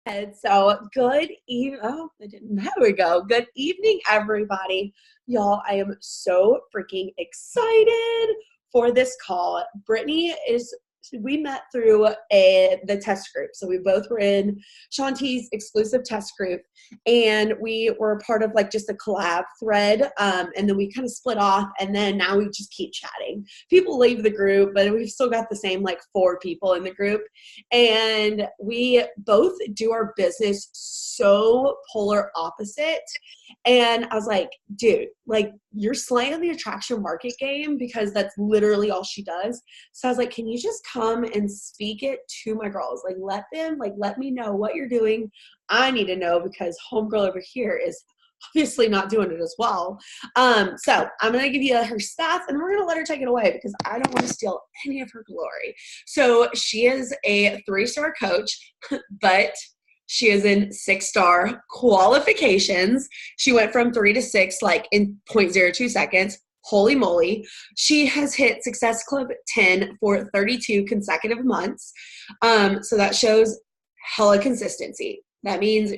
And so good evening. Oh, I didn't. There we go. Good evening, everybody. Y'all, I am so freaking excited for this call. Brittany is. We met through the test group. So we both were in Shanti's exclusive test group, and we were part of like just a collab thread. And then we kind of split off, and then now we just keep chatting. People leave the group, but we've still got the same like 4 people in the group. And we both do our business so polar opposite. And I was like, dude, like you're slaying the attraction market game because that's literally all she does. So I was like, can you just come and speak it to my girls? Like let me know what you're doing. I need to know because homegirl over here is obviously not doing it as well. So I'm going to give you her stats and we're going to let her take it away because I don't want to steal any of her glory. So she is a 3-star coach, but she is in 6-star qualifications. She went from 3 to 6 like in 0.02 seconds. Holy moly. She has hit Success Club 10 for 32 consecutive months. So that shows hella consistency. That means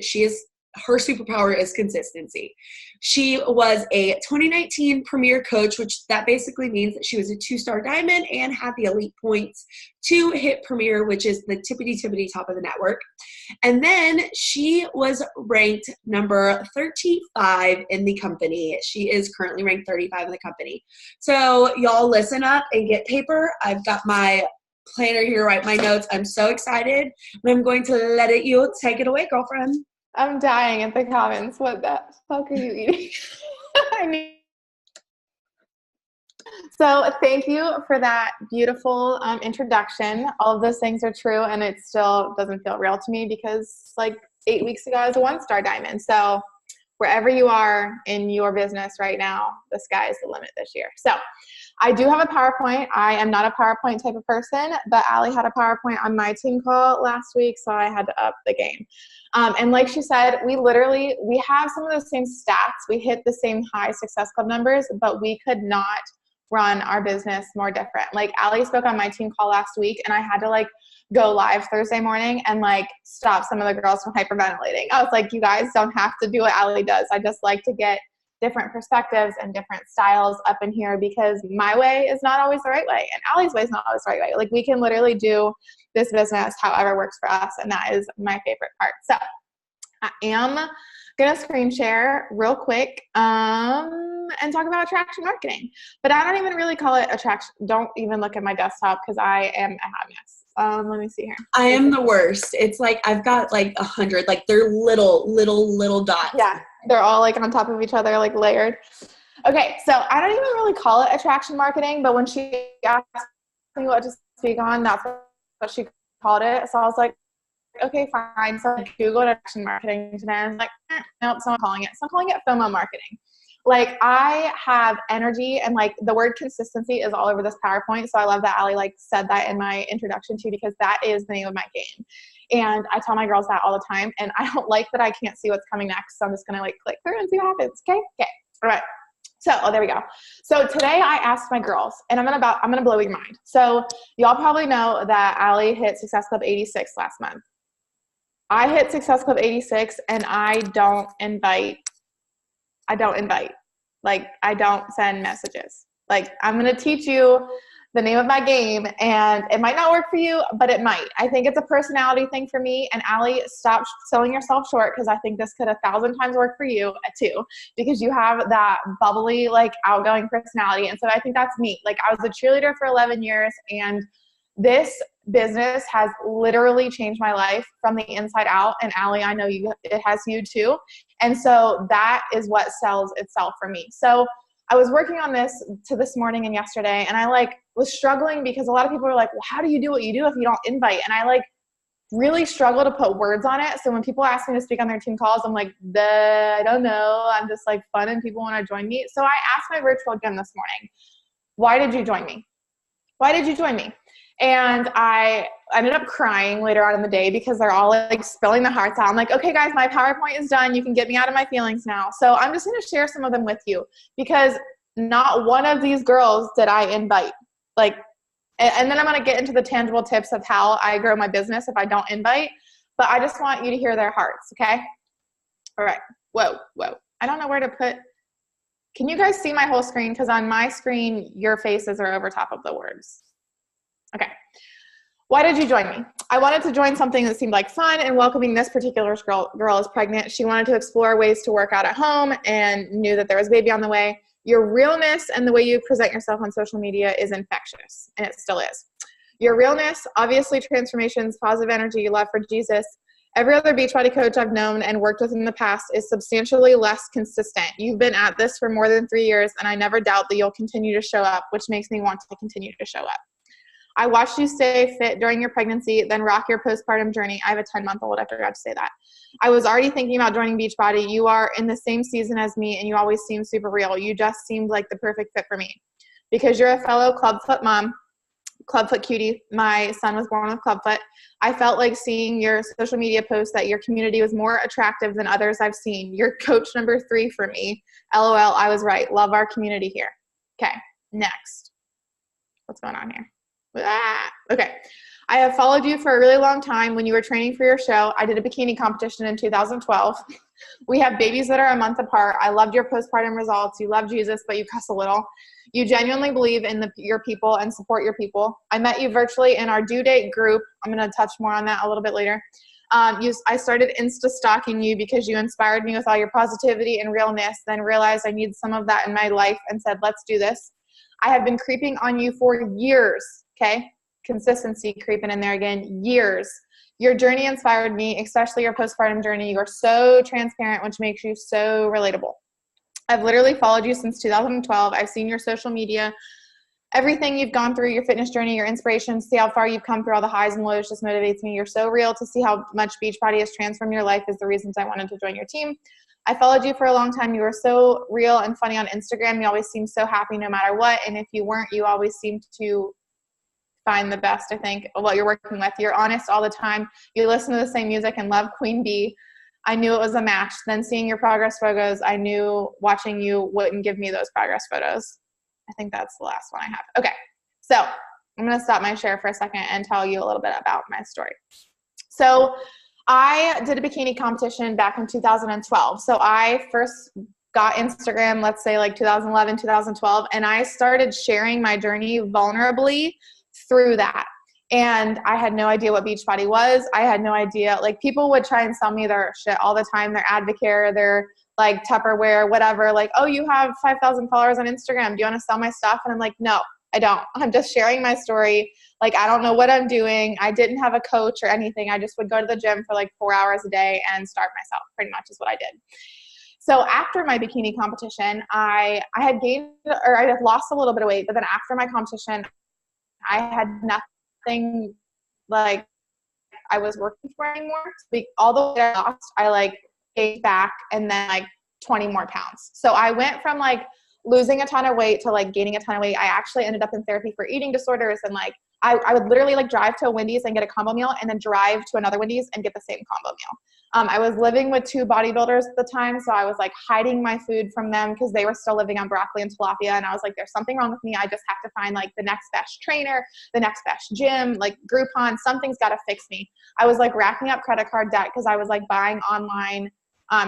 her superpower is consistency. She was a 2019 Premier Coach, which that basically means that she was a 2-star diamond and had the elite points to hit Premier, which is the tippity top of the network. And then she was ranked number 35 in the company. She is currently ranked 35 in the company. So y'all listen up and get paper. I've got my planner here, write my notes. I'm so excited. And I'm going to let you take it away, girlfriend. I'm dying at the comments. What the fuck are you eating? So thank you for that beautiful introduction. All of those things are true, and it still doesn't feel real to me because like 8 weeks ago I was a 1-star diamond. So wherever you are in your business right now, the sky is the limit this year. So I do have a PowerPoint. I am not a PowerPoint type of person, but Allie had a PowerPoint on my team call last week, so I had to up the game. And like she said, we have some of those same stats. We hit the same high Success Club numbers, but we could not run our business more different. Like Allie spoke on my team call last week, and I had to like go live Thursday morning and like stop some of the girls from hyperventilating. I was like, you guys don't have to do what Allie does. I just like to get different perspectives and different styles up in here because my way is not always the right way and Allie's way is not always the right way. Like we can literally do this business however works for us, and that is my favorite part. So I am gonna screen share real quick and talk about attraction marketing, but I don't even really call it attraction. Don't even look at my desktop because I am a hot mess. Let me see here. I am the worst. It's like I've got like 100, like they're little dots. Yeah, they're all like on top of each other, like layered. Okay, so I don't even really call it attraction marketing, but when she asked me what to speak on, that's what she called it. So I was like, okay, fine. So I Googled attraction marketing today. I was like, nope, someone calling it. So I'm calling it FOMO marketing. Like I have energy, and like the word consistency is all over this PowerPoint. So I love that Allie like said that in my introduction too, because that is the name of my game. And I tell my girls that all the time, and I don't like that I can't see what's coming next. So I'm just going to like click through and see what happens. Okay. All right. So, there we go. So today I asked my girls, and I'm going to blow your mind. So y'all probably know that Allie hit Success Club 86 last month. I hit Success Club 86 and I don't invite. Like I don't send messages. Like I'm going to teach you the name of my game, and it might not work for you, but it might. I think it's a personality thing for me. And Allie, stop selling yourself short, because I think this could 1,000 times work for you too, because you have that bubbly, like outgoing personality. And so I think that's me. Like I was a cheerleader for 11 years, and this business has literally changed my life from the inside out. And Allie, I know it has you too. And so that is what sells itself for me. So I was working on this morning and yesterday, and I like was struggling because a lot of people are like, well, how do you do what you do if you don't invite? And I like really struggle to put words on it. So when people ask me to speak on their team calls, I'm like, I don't know. I'm just like fun and people want to join me. So I asked my virtual gym this morning, why did you join me? Why did you join me? And I ended up crying later on in the day because they're all like spilling their hearts out. I'm like, okay, guys, my PowerPoint is done. You can get me out of my feelings now. So I'm just going to share some of them with you, because not one of these girls did I invite. Like, and then I'm going to get into the tangible tips of how I grow my business if I don't invite. but I just want you to hear their hearts. Okay. All right. Whoa. I don't know where to put. Can you guys see my whole screen? Because on my screen, your faces are over top of the words. Okay. Why did you join me? I wanted to join something that seemed like fun and welcoming. This particular girl is pregnant. She wanted to explore ways to work out at home and knew that there was a baby on the way. Your realness and the way you present yourself on social media is infectious, and it still is. Your realness, obviously transformations, positive energy, love for Jesus. Every other Beachbody coach I've known and worked with in the past is substantially less consistent. You've been at this for more than 3 years, and I never doubt that you'll continue to show up, which makes me want to continue to show up. I watched you stay fit during your pregnancy, then rock your postpartum journey. I have a 10-month-old. I forgot to say that. I was already thinking about joining Beachbody. You are in the same season as me, and you always seem super real. You just seemed like the perfect fit for me. Because you're a fellow clubfoot mom, clubfoot cutie. My son was born with clubfoot. I felt like seeing your social media posts that your community was more attractive than others I've seen. You're coach number 3 for me. LOL, I was right. Love our community here. Okay, next. What's going on here? Okay. I have followed you for a really long time. When you were training for your show, I did a bikini competition in 2012. We have babies that are a month apart. I loved your postpartum results. You love Jesus, but you cuss a little. You genuinely believe in your people and support your people. I met you virtually in our due date group. I'm going to touch more on that a little bit later. I started Insta stalking you because you inspired me with all your positivity and realness, then realized I need some of that in my life and said, let's do this. I have been creeping on you for years. Okay. Consistency creeping in there again. Years. Your journey inspired me, especially your postpartum journey. You are so transparent, which makes you so relatable. I've literally followed you since 2012. I've seen your social media, everything you've gone through, your fitness journey, your inspiration, see how far you've come through all the highs and lows just motivates me. You're so real. To see how much Beachbody has transformed your life is the reasons I wanted to join your team. I followed you for a long time. You were so real and funny on Instagram. You always seemed so happy no matter what. And if you weren't, you always seemed to find the best, I think, of what you're working with. You're honest all the time. You listen to the same music and love Queen Bee. I knew it was a match. Then seeing your progress photos, I knew watching you wouldn't give me those progress photos. I think that's the last one I have. Okay, so I'm going to stop my share for a second and tell you a little bit about my story. So I did a bikini competition back in 2012. So I first got Instagram, let's say like 2011, 2012, and I started sharing my journey vulnerably through that. And I had no idea what Beachbody was. I had no idea. Like, people would try and sell me their shit all the time. Their Advocare, their like Tupperware, whatever. Like, oh, you have 5,000 followers on Instagram. Do you want to sell my stuff? And I'm like, no, I don't. I'm just sharing my story. Like, I don't know what I'm doing. I didn't have a coach or anything. I just would go to the gym for like 4 hours a day and starve myself, pretty much is what I did. So after my bikini competition, I had gained, or I had lost a little bit of weight, but then after my competition, I had nothing like I was working for anymore. All the weight I lost, I like gained back and then like 20 more pounds. So I went from like losing a ton of weight to like gaining a ton of weight. I actually ended up in therapy for eating disorders, and like I would literally like drive to a Wendy's and get a combo meal and then drive to another Wendy's and get the same combo meal. I was living with 2 bodybuilders at the time, so I was like hiding my food from them because they were still living on broccoli and tilapia, and I was like, there's something wrong with me. I just have to find like the next best trainer, the next best gym, like Groupon, something's got to fix me. I was like racking up credit card debt because I was like buying online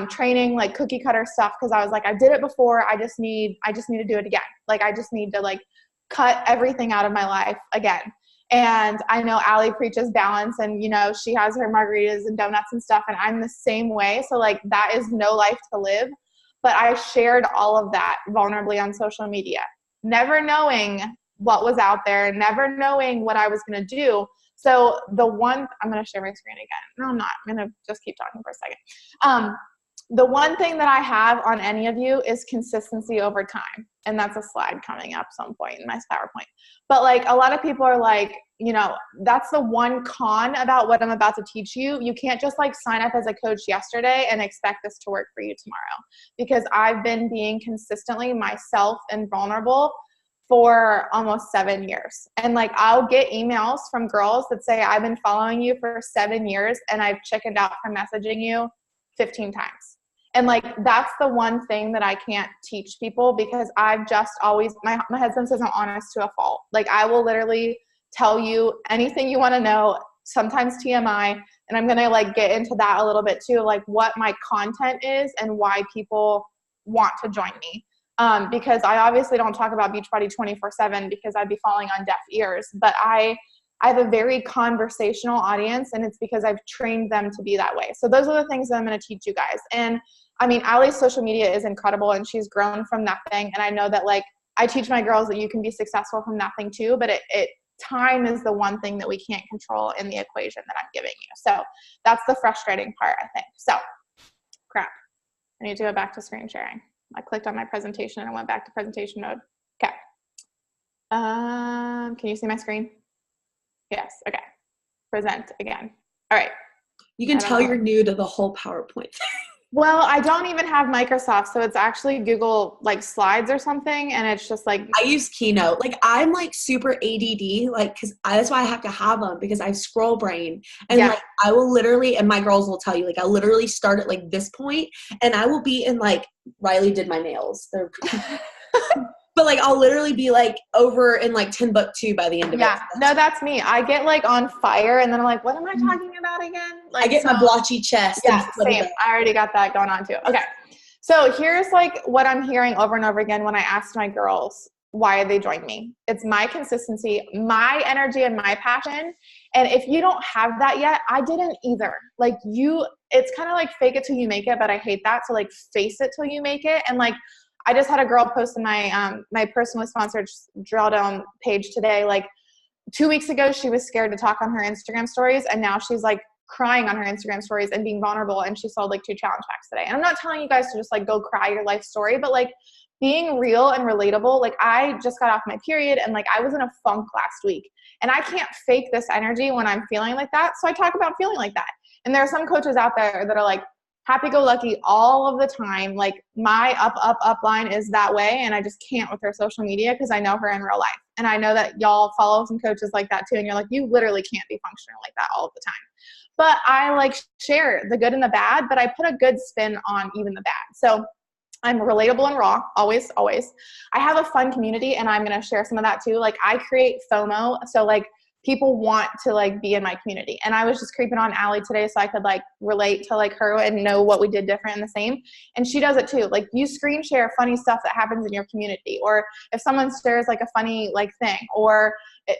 training, like cookie cutter stuff, because I was like, I did it before, I just need to do it again. Like, I just need to like cut everything out of my life again. And I know Allie preaches balance, and, you know, she has her margaritas and donuts and stuff, and I'm the same way. So like, that is no life to live. But I shared all of that vulnerably on social media, never knowing what was out there, never knowing what I was going to do. So I'm going to share my screen again. No, I'm not. I'm going to just keep talking for a second. The one thing that I have on any of you is consistency over time. And that's a slide coming up some point in my PowerPoint. But like, a lot of people are like, you know, that's the one con about what I'm about to teach you. You can't just like sign up as a coach yesterday and expect this to work for you tomorrow, because I've been being consistently myself and vulnerable for almost 7 years. And like, I'll get emails from girls that say, I've been following you for 7 years and I've chickened out from messaging you 15 times. And like, that's the one thing that I can't teach people, because I've just always, my husband says I'm honest to a fault. Like, I will literally tell you anything you want to know, sometimes TMI, And I'm going to like get into that a little bit too, like what my content is and why people want to join me. Because I obviously don't talk about Beachbody 24/7 because I'd be falling on deaf ears, but I have a very conversational audience, and it's because I've trained them to be that way. So those are the things that I'm going to teach you guys. And I mean, Allie's social media is incredible, and she's grown from nothing. And I know that like I teach my girls that you can be successful from nothing too, but time is the one thing that we can't control in the equation that I'm giving you. So that's the frustrating part, I think. So crap. I need to go back to screen sharing. I clicked on my presentation and I went back to presentation mode. Okay. Can you see my screen? Yes. Okay. Present again. All right. You can tell you're new to the whole PowerPoint. Well, I don't even have Microsoft, so it's actually Google like Slides or something, and it's just like I use Keynote. Like I'm like super ADD, like because that's why I have to have them because I have scroll brain, and like I will literally, and my girls will tell you, like I literally start at like this point, and I will be in like Riley did my nails. They're but like I'll literally be like over in like Timbuktu by the end of it. Yeah, no, that's me. I get like on fire and then I'm like, what am I talking about again? Like I get my blotchy chest. Yeah, same. I already got that going on too. Okay. So here's like what I'm hearing over and over again when I ask my girls why they joined me. It's my consistency, my energy, and my passion. And if you don't have that yet, I didn't either. Like it's kind of like fake it till you make it, but I hate that. So like face it till you make it. And like, I just had a girl post in my my personally sponsored drill down page today. Like 2 weeks ago, she was scared to talk on her Instagram stories, and now she's like crying on her Instagram stories and being vulnerable. And she sold like 2 challenge packs today. And I'm not telling you guys to just like go cry your life story, but like being real and relatable. Like I just got off my period, and like I was in a funk last week, and I can't fake this energy when I'm feeling like that. So I talk about feeling like that. And there are some coaches out there that are like, happy-go-lucky all of the time. Like my up line is that way, and I just can't with her social media because I know her in real life. And I know that y'all follow some coaches like that too, and you're like, you literally can't be functional like that all of the time. But I like share the good and the bad, but I put a good spin on even the bad. So I'm relatable and raw, always, always. I have a fun community, and I'm going to share some of that too. Like I create FOMO. So like people want to like be in my community. And I was just creeping on Allie today so I could like relate to like her and know what we did different and the same. And she does it too. Like you screen share funny stuff that happens in your community, or if someone shares like a funny like thing, or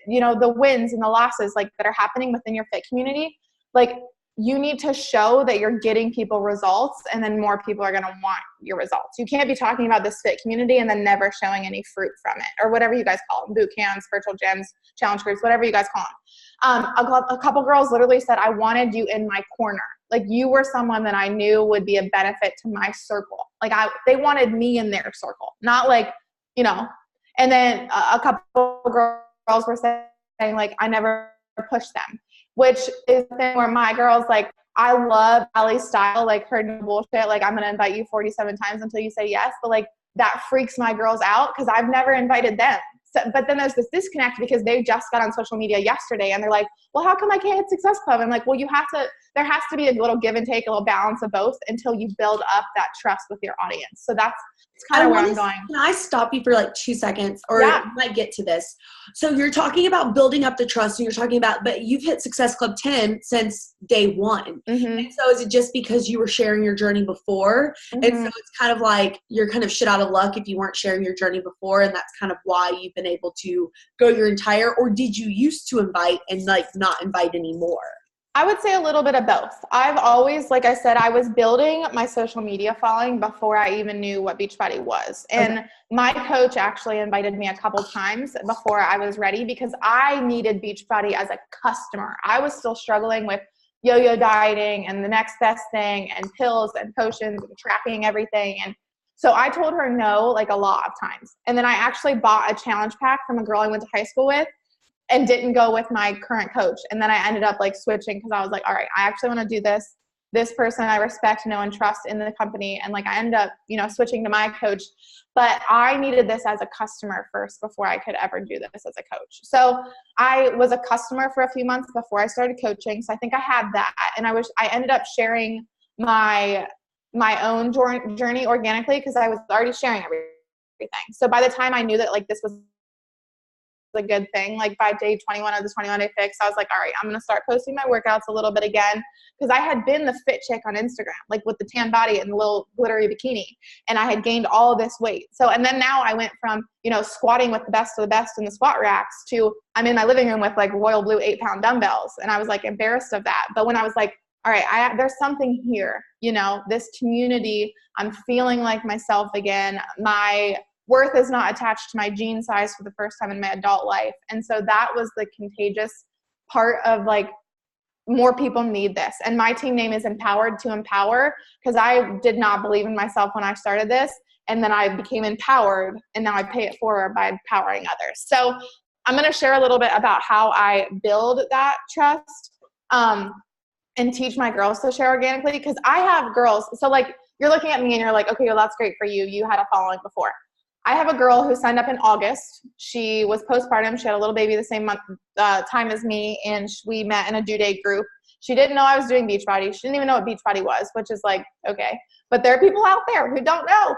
you know, the wins and the losses like that are happening within your fit community. Like you need to show that you're getting people results, and then more people are going to want your results. You can't be talking about this fit community and then never showing any fruit from it, or whatever you guys call them, boot camps, virtual gyms, challenge groups, whatever you guys call them. A couple girls literally said, I wanted you in my corner. Like you were someone that I knew would be a benefit to my circle. Like they wanted me in their circle, not like, you know. And then a couple girls were saying like, I never pushed them, which is the thing where my girls like, I love Allie's style, like her no bullshit. Like I'm going to invite you 47 times until you say yes. But like that freaks my girls out because I've never invited them. So, but then there's this disconnect because they just got on social media yesterday and they're like, well, how come I can't hit Success Club? I'm like, well, there has to be a little give and take, a little balance of both until you build up that trust with your audience. So that's kind of where I'm going. Can I stop you for like 2 seconds, or yeah. I might get to this? So you're talking about building up the trust, and you're talking about, but you've hit Success Club 10 since day one. Mm-hmm. And so is it just because you were sharing your journey before? Mm-hmm. And so it's kind of like you're kind of shit out of luck if you weren't sharing your journey before, and that's kind of why you've been able to go your entire, or did you used to invite and like not invite anymore? I would say a little bit of both. I've always, like I said, I was building my social media following before I even knew what Beachbody was. And my coach actually invited me a couple times before I was ready because I needed Beachbody as a customer. I was still struggling with yo-yo dieting and the next best thing and pills and potions and tracking everything. And so I told her no like a lot of times. And then I actually bought a challenge pack from a girl I went to high school with, and didn't go with my current coach. And then I ended up like switching because I was like, all right, I actually want to do this person I respect, know, and trust in the company. And like I ended up, you know, switching to my coach, but I needed this as a customer first before I could ever do this as a coach. So I was a customer for a few months before I started coaching. So I think I had that. And I ended up sharing my own journey organically because I was already sharing everything. So by the time I knew that like this was a good thing. Like by day 21 of the 21 day fix, I was like, all right, I'm going to start posting my workouts a little bit again. Cause I had been the fit chick on Instagram, like with the tan body and the little glittery bikini. And I had gained all of this weight. So, and then now I went from, you know, squatting with the best of the best in the squat racks to I'm in my living room with like royal blue 8-pound dumbbells. And I was like embarrassed of that. But when I was like, all right, there's something here, you know, this community, I'm feeling like myself again. My worth is not attached to my jean size for the first time in my adult life. And so that was the contagious part of like, more people need this. And my team name is Empowered to Empower, because I did not believe in myself when I started this. And then I became empowered, and now I pay it forward by empowering others. So I'm going to share a little bit about how I build that trust and teach my girls to share organically, because I have girls. So like you're looking at me and you're like, okay, well, that's great for you. You had a following before. I have a girl who signed up in August. She was postpartum. She had a little baby the same month time as me, and we met in a due date group. She didn't know I was doing Beachbody. She didn't even know what Beachbody was, which is like, okay. But there are people out there who don't know.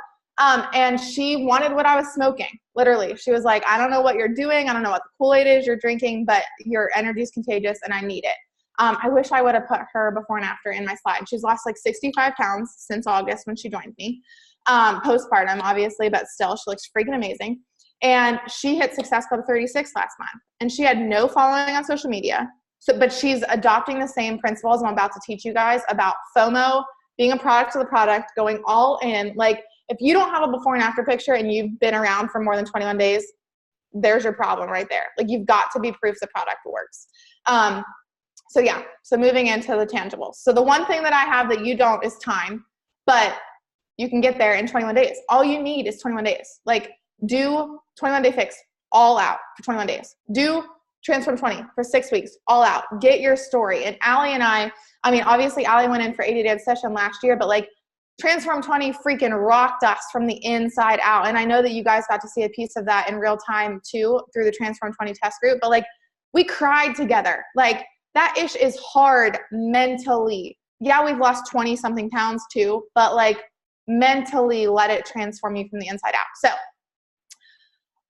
And she wanted what I was smoking, literally. She was like, I don't know what you're doing. I don't know what the Kool-Aid is you're drinking, but your energy is contagious and I need it. I wish I would have put her before and after in my slide. She's lost like 65 pounds since August when she joined me. Postpartum, obviously, but still, she looks freaking amazing. And she hit Success Club 36 last month, and she had no following on social media. So, but she's adopting the same principles I'm about to teach you guys about FOMO, being a product of the product, going all in. Like, if you don't have a before and after picture and you've been around for more than 21 days, there's your problem right there. Like, you've got to be proof the product works. So yeah, so moving into the tangibles. So the one thing that I have that you don't is time, but you can get there in 21 days. All you need is 21 days. Like, do 21 day fix all out for 21 days. Do Transform 20 for 6 weeks, all out. Get your story. And Allie and I mean, obviously Allie went in for 80-day obsession last year, but like Transform 20 freaking rocked us from the inside out. And I know that you guys got to see a piece of that in real time too through the Transform 20 test group, but like we cried together. Like that ish is hard mentally. Yeah, we've lost 20 something pounds too, but like mentally let it transform you from the inside out. So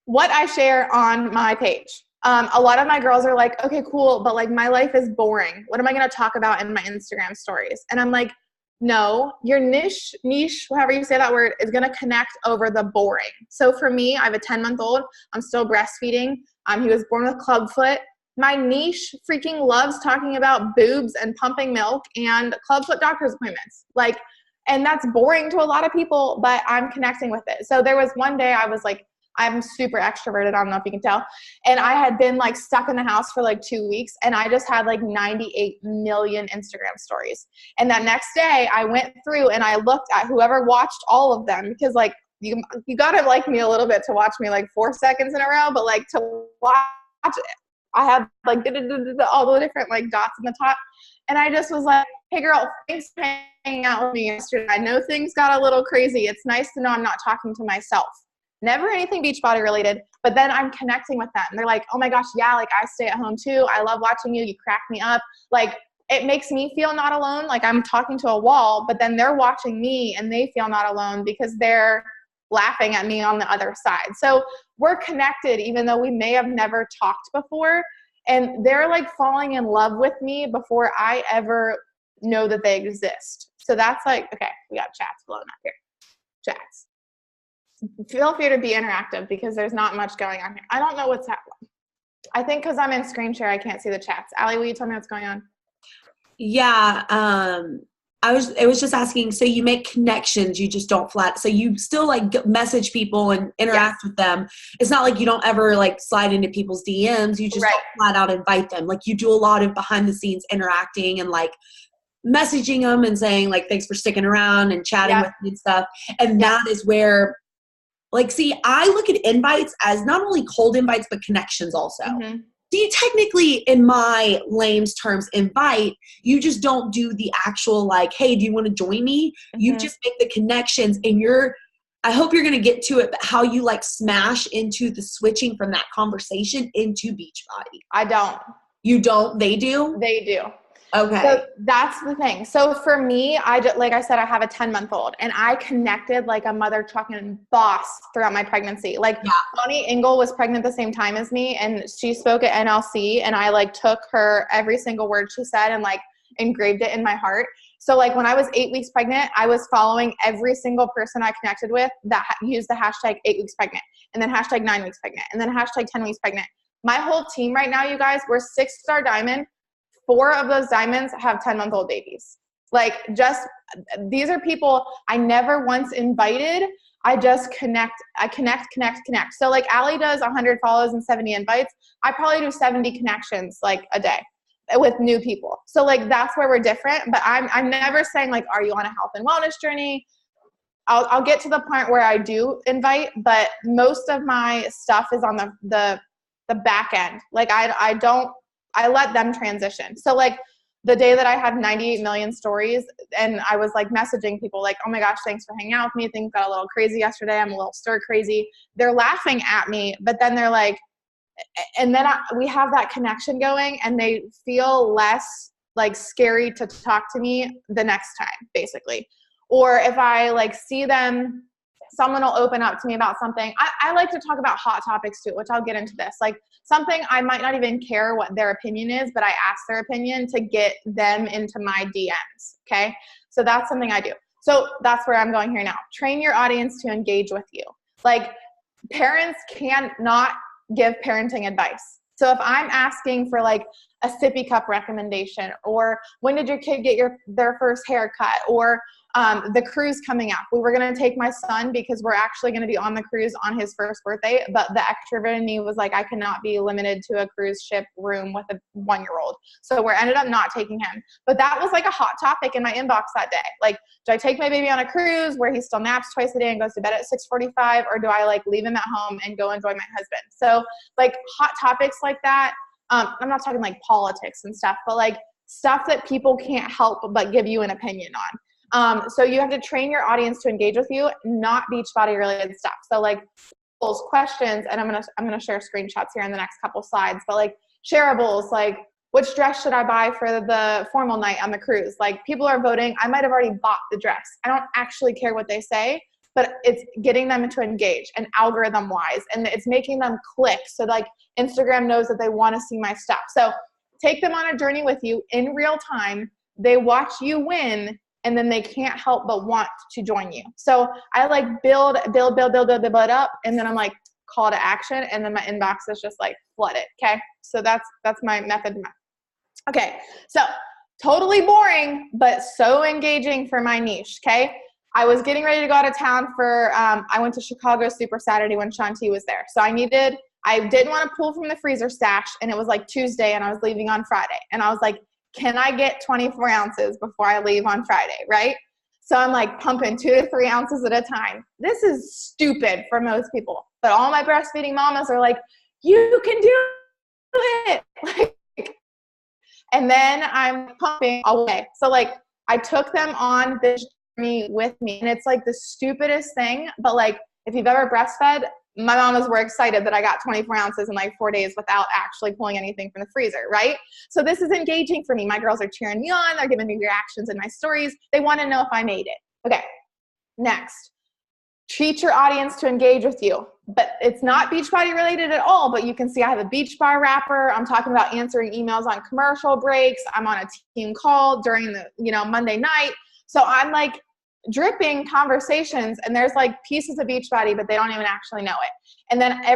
what I share on my page, a lot of my girls are like, okay, cool, but like my life is boring. What am I going to talk about in my Instagram stories? And I'm like, no, your niche, however you say that word, is going to connect over the boring. So for me, I have a 10-month-old. I'm still breastfeeding. He was born with clubfoot. My niche freaking loves talking about boobs and pumping milk and clubfoot doctor's appointments. Like, and that's boring to a lot of people, but I'm connecting with it. So there was one day I was like, I'm super extroverted. I don't know if you can tell. And I had been like stuck in the house for like 2 weeks, and I just had like 98 million Instagram stories. And that next day I went through and I looked at whoever watched all of them, because like you gotta like me a little bit to watch me like 4 seconds in a row, but like to watch it, I had like all the different like dots in the top. And I just was like, hey girl, thanks for hanging out with me yesterday. I know things got a little crazy. It's nice to know I'm not talking to myself. Never anything Beachbody related, but then I'm connecting with them. They're like, oh my gosh, yeah, like I stay at home too. I love watching you. You crack me up. Like it makes me feel not alone. Like I'm talking to a wall, but then they're watching me and they feel not alone because they're laughing at me on the other side. So we're connected even though we may have never talked before. And they're like falling in love with me before I ever know that they exist. So that's like, okay, we got chats blowing up here. Chats. Feel free to be interactive because there's not much going on here. I don't know what's happening. I think because I'm in screen share, I can't see the chats. Allie, will you tell me what's going on? Yeah. It was just asking, so you make connections, you just don't so you still like message people and interact with them. It's not like you don't ever like slide into people's DMs. You just don't flat out invite them. Like you do a lot of behind the scenes interacting and like messaging them and saying like, thanks for sticking around and chatting with me and stuff. And that is where like, see, I look at invites as not only cold invites, but connections also. Mm-hmm. Do you technically, in my lame's terms, invite, you just don't do the actual like, hey, do you want to join me? Mm-hmm. You just make the connections and I hope you're going to get to it, but how you like smash into the switching from that conversation into Beachbody. I don't. You don't? They do? They do. Okay. So that's the thing. So for me, like I said, I have a 10-month-old and I connected like a mother trucking boss throughout my pregnancy. Like Yeah. Bonnie Engel was pregnant the same time as me and she spoke at NLC and I like took her every single word she said and like engraved it in my heart. So like when I was 8 weeks pregnant, I was following every single person I connected with that used the hashtag 8 weeks pregnant and then hashtag 9 weeks pregnant and then hashtag 10 weeks pregnant. My whole team right now, you guys, we're 6-star diamond. 4 of those diamonds have 10-month-old babies. Like these are people I never once invited. I just connect. So like Allie does 100 follows and 70 invites. I probably do 70 connections like a day with new people. So like that's where we're different. But I'm never saying like, are you on a health and wellness journey? I'll get to the point where I do invite, but most of my stuff is on the back end. Like I let them transition. So like the day that I had 98 million stories and I was like messaging people like, oh my gosh, thanks for hanging out with me. Things got a little crazy yesterday. I'm a little stir crazy. They're laughing at me, but then they're like, and then we have that connection going and they feel less like scary to talk to me the next time, basically. Or if I like see them, someone will open up to me about something. I like to talk about hot topics too, which I'll get into this. Like something I might not even care what their opinion is, but I ask their opinion to get them into my DMs. Okay. So that's something I do. So that's where I'm going here now. Train your audience to engage with you. Like parents cannot give parenting advice. So if I'm asking for like a sippy cup recommendation or when did your kid get their first haircut or the cruise coming up. We were going to take my son because we're actually going to be on the cruise on his first birthday. But the extrovert in me was like, I cannot be limited to a cruise ship room with a 1-year-old. So we ended up not taking him. But that was like a hot topic in my inbox that day. Like, do I take my baby on a cruise where he still naps twice a day and goes to bed at 6:45? Or do I like leave him at home and go enjoy my husband? So like hot topics like that. I'm not talking like politics and stuff, but like stuff that people can't help but give you an opinion on. So you have to train your audience to engage with you, not Beachbody related stuff. So like those questions, and I'm gonna share screenshots here in the next couple slides, but like shareables, like which dress should I buy for the formal night on the cruise? Like people are voting. I might have already bought the dress. I don't actually care what they say, but it's getting them to engage and algorithm wise, and it's making them click. So like Instagram knows that they want to see my stuff. So take them on a journey with you in real time. They watch you win. And then they can't help but want to join you. So I like build up, and then I'm like call to action, and then my inbox is just like flooded. Okay, so that's my method. Okay, so totally boring, but so engaging for my niche. Okay, I was getting ready to go out of town for. I went to Chicago Super Saturday when Shanti was there, so I didn't want to pull from the freezer stash, and it was like Tuesday, and I was leaving on Friday, and I was like, can I get 24 ounces before I leave on Friday, right? So I'm like pumping 2 to 3 ounces at a time. This is stupid for most people, but all my breastfeeding mamas are like, you can do it. Like, and then I'm pumping all the way. So like I took them on this journey with me, and it's like the stupidest thing, but like if you've ever breastfed, my mamas were excited that I got 24 ounces in like 4 days without actually pulling anything from the freezer, right? So this is engaging for me. My girls are cheering me on. They're giving me reactions in my stories. They want to know if I made it. Okay, next. Treat your audience to engage with you. But it's not Beachbody related at all, but you can see I have a beach bar wrapper. I'm talking about answering emails on commercial breaks. I'm on a team call during the, Monday night. So I'm like dripping conversations, and there's like pieces of Beachbody, but they don't even actually know it. And then I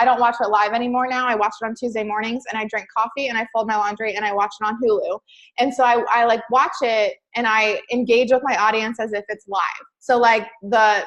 don't watch it live anymore now. I watch it on Tuesday mornings, and I drink coffee and I fold my laundry and I watch it on Hulu. And so I like watch it and I engage with my audience as if it's live. So like I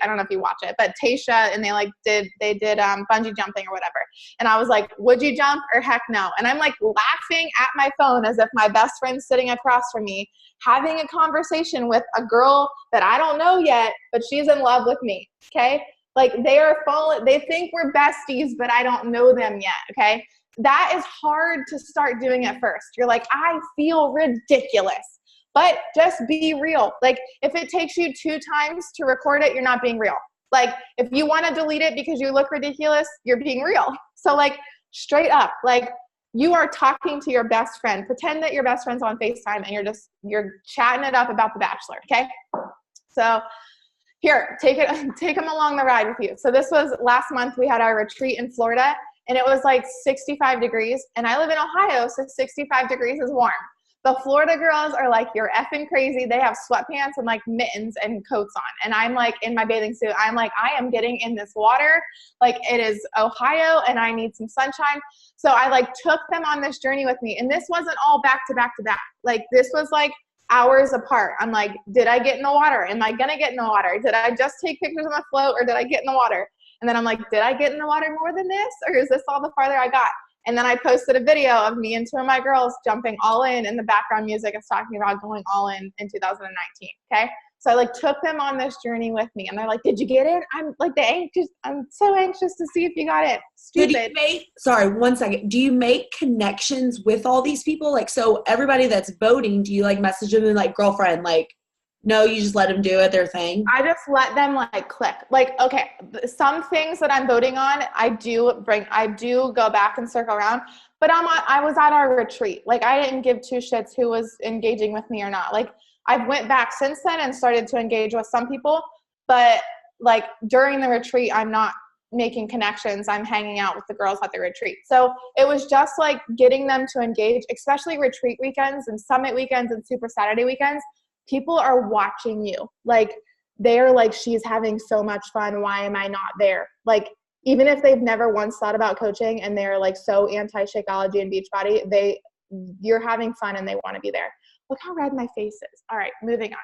don't know if you watch it, but Tasha and they did bungee jumping or whatever. And I was like, would you jump or heck no? And I'm like laughing at my phone as if my best friend's sitting across from me, having a conversation with a girl that I don't know yet, but she's in love with me. Okay. Like they think we're besties, but I don't know them yet. Okay. That is hard to start doing at first. You're like, I feel ridiculous, but just be real. Like if it takes you 2 times to record it, you're not being real. Like if you want to delete it because you look ridiculous, you're being real. So like straight up, like you are talking to your best friend. Pretend that your best friend's on FaceTime and you're chatting it up about The Bachelor, okay? So here, take them along the ride with you. So this was last month. We had our retreat in Florida, and it was like 65 degrees. And I live in Ohio, so 65 degrees is warm. The Florida girls are like, you're effing crazy. They have sweatpants and like mittens and coats on. And I'm like in my bathing suit. I'm like, I am getting in this water. Like it is Ohio and I need some sunshine. So I like took them on this journey with me. And this wasn't all back to back to back. Like this was like hours apart. I'm like, did I get in the water? Am I going to get in the water? Did I just take pictures on the float or did I get in the water? And then I'm like, did I get in the water more than this? Or is this all the farther I got? And then I posted a video of me and two of my girls jumping all in the background music is talking about going all in 2019. Okay. So I like took them on this journey with me and they're like, did you get it? I'm like I'm so anxious to see if you got it. Stupid. Sorry, 1 second. Do you make connections with all these people? Like, so everybody that's voting, do you like message them and like girlfriend, like, no, you just let them do it, their thing? I just let them like click. Like, okay, some things that I'm voting on, I do go back and circle around, but I was at our retreat. Like I didn't give two shits who was engaging with me or not. Like I've went back since then and started to engage with some people, but like during the retreat, I'm not making connections. I'm hanging out with the girls at the retreat. So it was just like getting them to engage, especially retreat weekends and summit weekends and Super Saturday weekends. People are watching you. Like they're like, she's having so much fun. Why am I not there? Like, even if they've never once thought about coaching and they're like so anti-Shakeology and Beachbody, you're having fun and they want to be there. Look how red my face is. All right, moving on.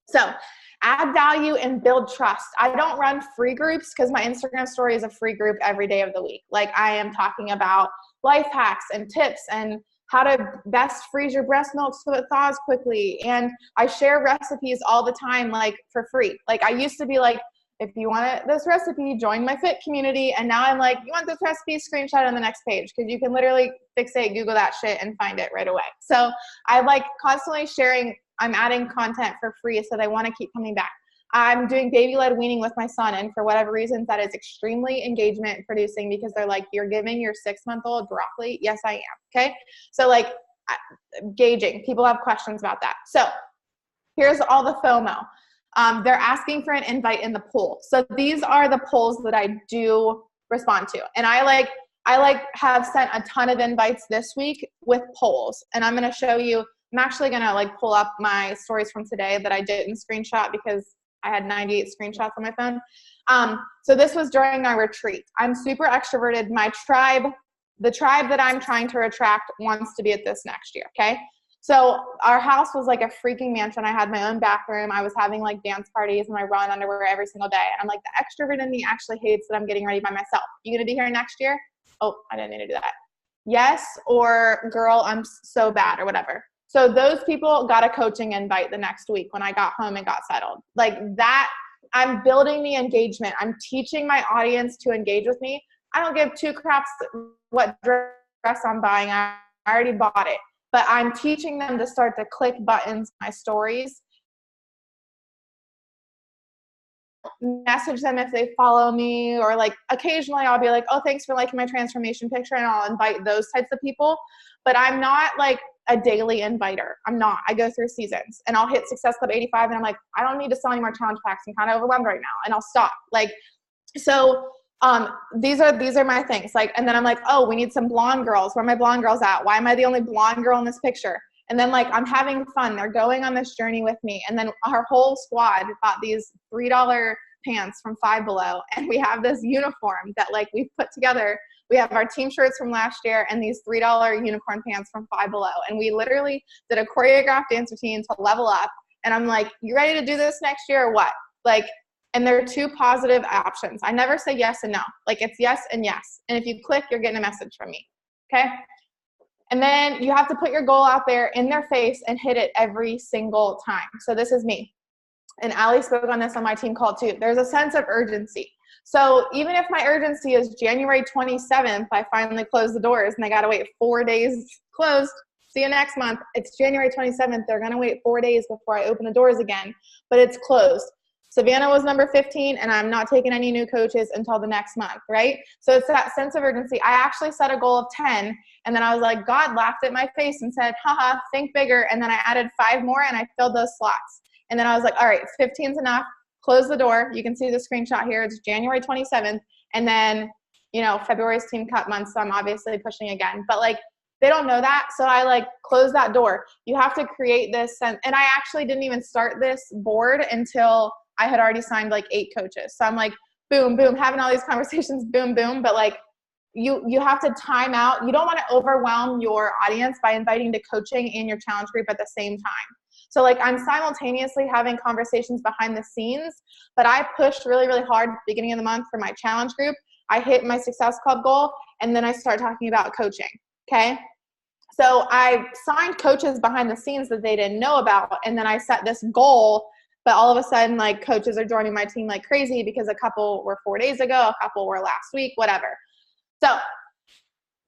So add value and build trust. I don't run free groups because my Instagram story is a free group every day of the week. Like I am talking about life hacks and tips and how to best freeze your breast milk so it thaws quickly. And I share recipes all the time, like for free. Like I used to be like, if you want this recipe, join my fit community. And now I'm like, you want this recipe, screenshot on the next page. Cause you can literally fixate, Google that shit and find it right away. So I like constantly sharing, I'm adding content for free so they want to keep coming back. I'm doing baby-led weaning with my son, and for whatever reason, that is extremely engagement producing because they're like, you're giving your 6-month-old broccoli? Yes, I am. Okay? So like gauging. People have questions about that. So here's all the FOMO. They're asking for an invite in the poll. So these are the polls that I do respond to. And I have sent a ton of invites this week with polls. And I'm going to show you, I'm actually going to like pull up my stories from today that I didn't screenshot because I had 98 screenshots on my phone. So this was during our retreat. I'm super extroverted. The tribe that I'm trying to attract wants to be at this next year. Okay. So our house was like a freaking mansion. I had my own bathroom. I was having like dance parties in my run underwear every single day. And I'm like, the extrovert in me actually hates that I'm getting ready by myself. You going to be here next year? Oh, I didn't need to do that. Yes. Or girl, I'm so bad or whatever. So those people got a coaching invite the next week when I got home and got settled. Like that, I'm building the engagement. I'm teaching my audience to engage with me. I don't give two craps what dress I'm buying. I already bought it. But I'm teaching them to start to click buttons on my stories. Message them if they follow me, or like occasionally I'll be like, oh, thanks for liking my transformation picture, and I'll invite those types of people. But I'm not like a daily inviter. I'm not. I go through seasons, and I'll hit Success Club 85 and I'm like, I don't need to sell any more challenge packs. I'm kind of overwhelmed right now, and I'll stop. Like, so these are my things. Like, and then I'm like, oh, we need some blonde girls. Where are my blonde girls at? Why am I the only blonde girl in this picture? And then like, I'm having fun. They're going on this journey with me. And then our whole squad bought these $3 pants from Five Below. And we have this uniform that like we've put together. We have our team shirts from last year and these $3 unicorn pants from Five Below. And we literally did a choreographed dance routine to level up. And I'm like, you ready to do this next year or what? Like, and there are two positive options. I never say yes and no. Like it's yes and yes. And if you click, you're getting a message from me. Okay. And then you have to put your goal out there in their face and hit it every single time. So this is me. And Allie spoke on this on my team call too. There's a sense of urgency. So even if my urgency is January 27th, I finally close the doors and they got to wait 4 days closed. See you next month. It's January 27th. They're going to wait 4 days before I open the doors again, but it's closed. Savannah was number 15, and I'm not taking any new coaches until the next month, right? So it's that sense of urgency. I actually set a goal of 10, and then I was like, God laughed at my face and said, haha, think bigger. And then I added 5 more, and I filled those slots. And then I was like, all right, 15's enough. Close the door. You can see the screenshot here. It's January 27th. And then, February's team cut month, so I'm obviously pushing again. But like, they don't know that. So I like close that door. You have to create this sense. And I actually didn't even start this board until I had already signed like 8 coaches. So I'm like, boom, boom, having all these conversations, boom, boom. But like, you have to time out. You don't want to overwhelm your audience by inviting to coaching in your challenge group at the same time. So like, I'm simultaneously having conversations behind the scenes, but I pushed really, really hard at the beginning of the month for my challenge group. I hit my Success Club goal, and then I start talking about coaching. Okay. So I signed coaches behind the scenes that they didn't know about. And then I set this goal, but all of a sudden, like, coaches are joining my team like crazy because a couple were 4 days ago, a couple were last week, whatever. So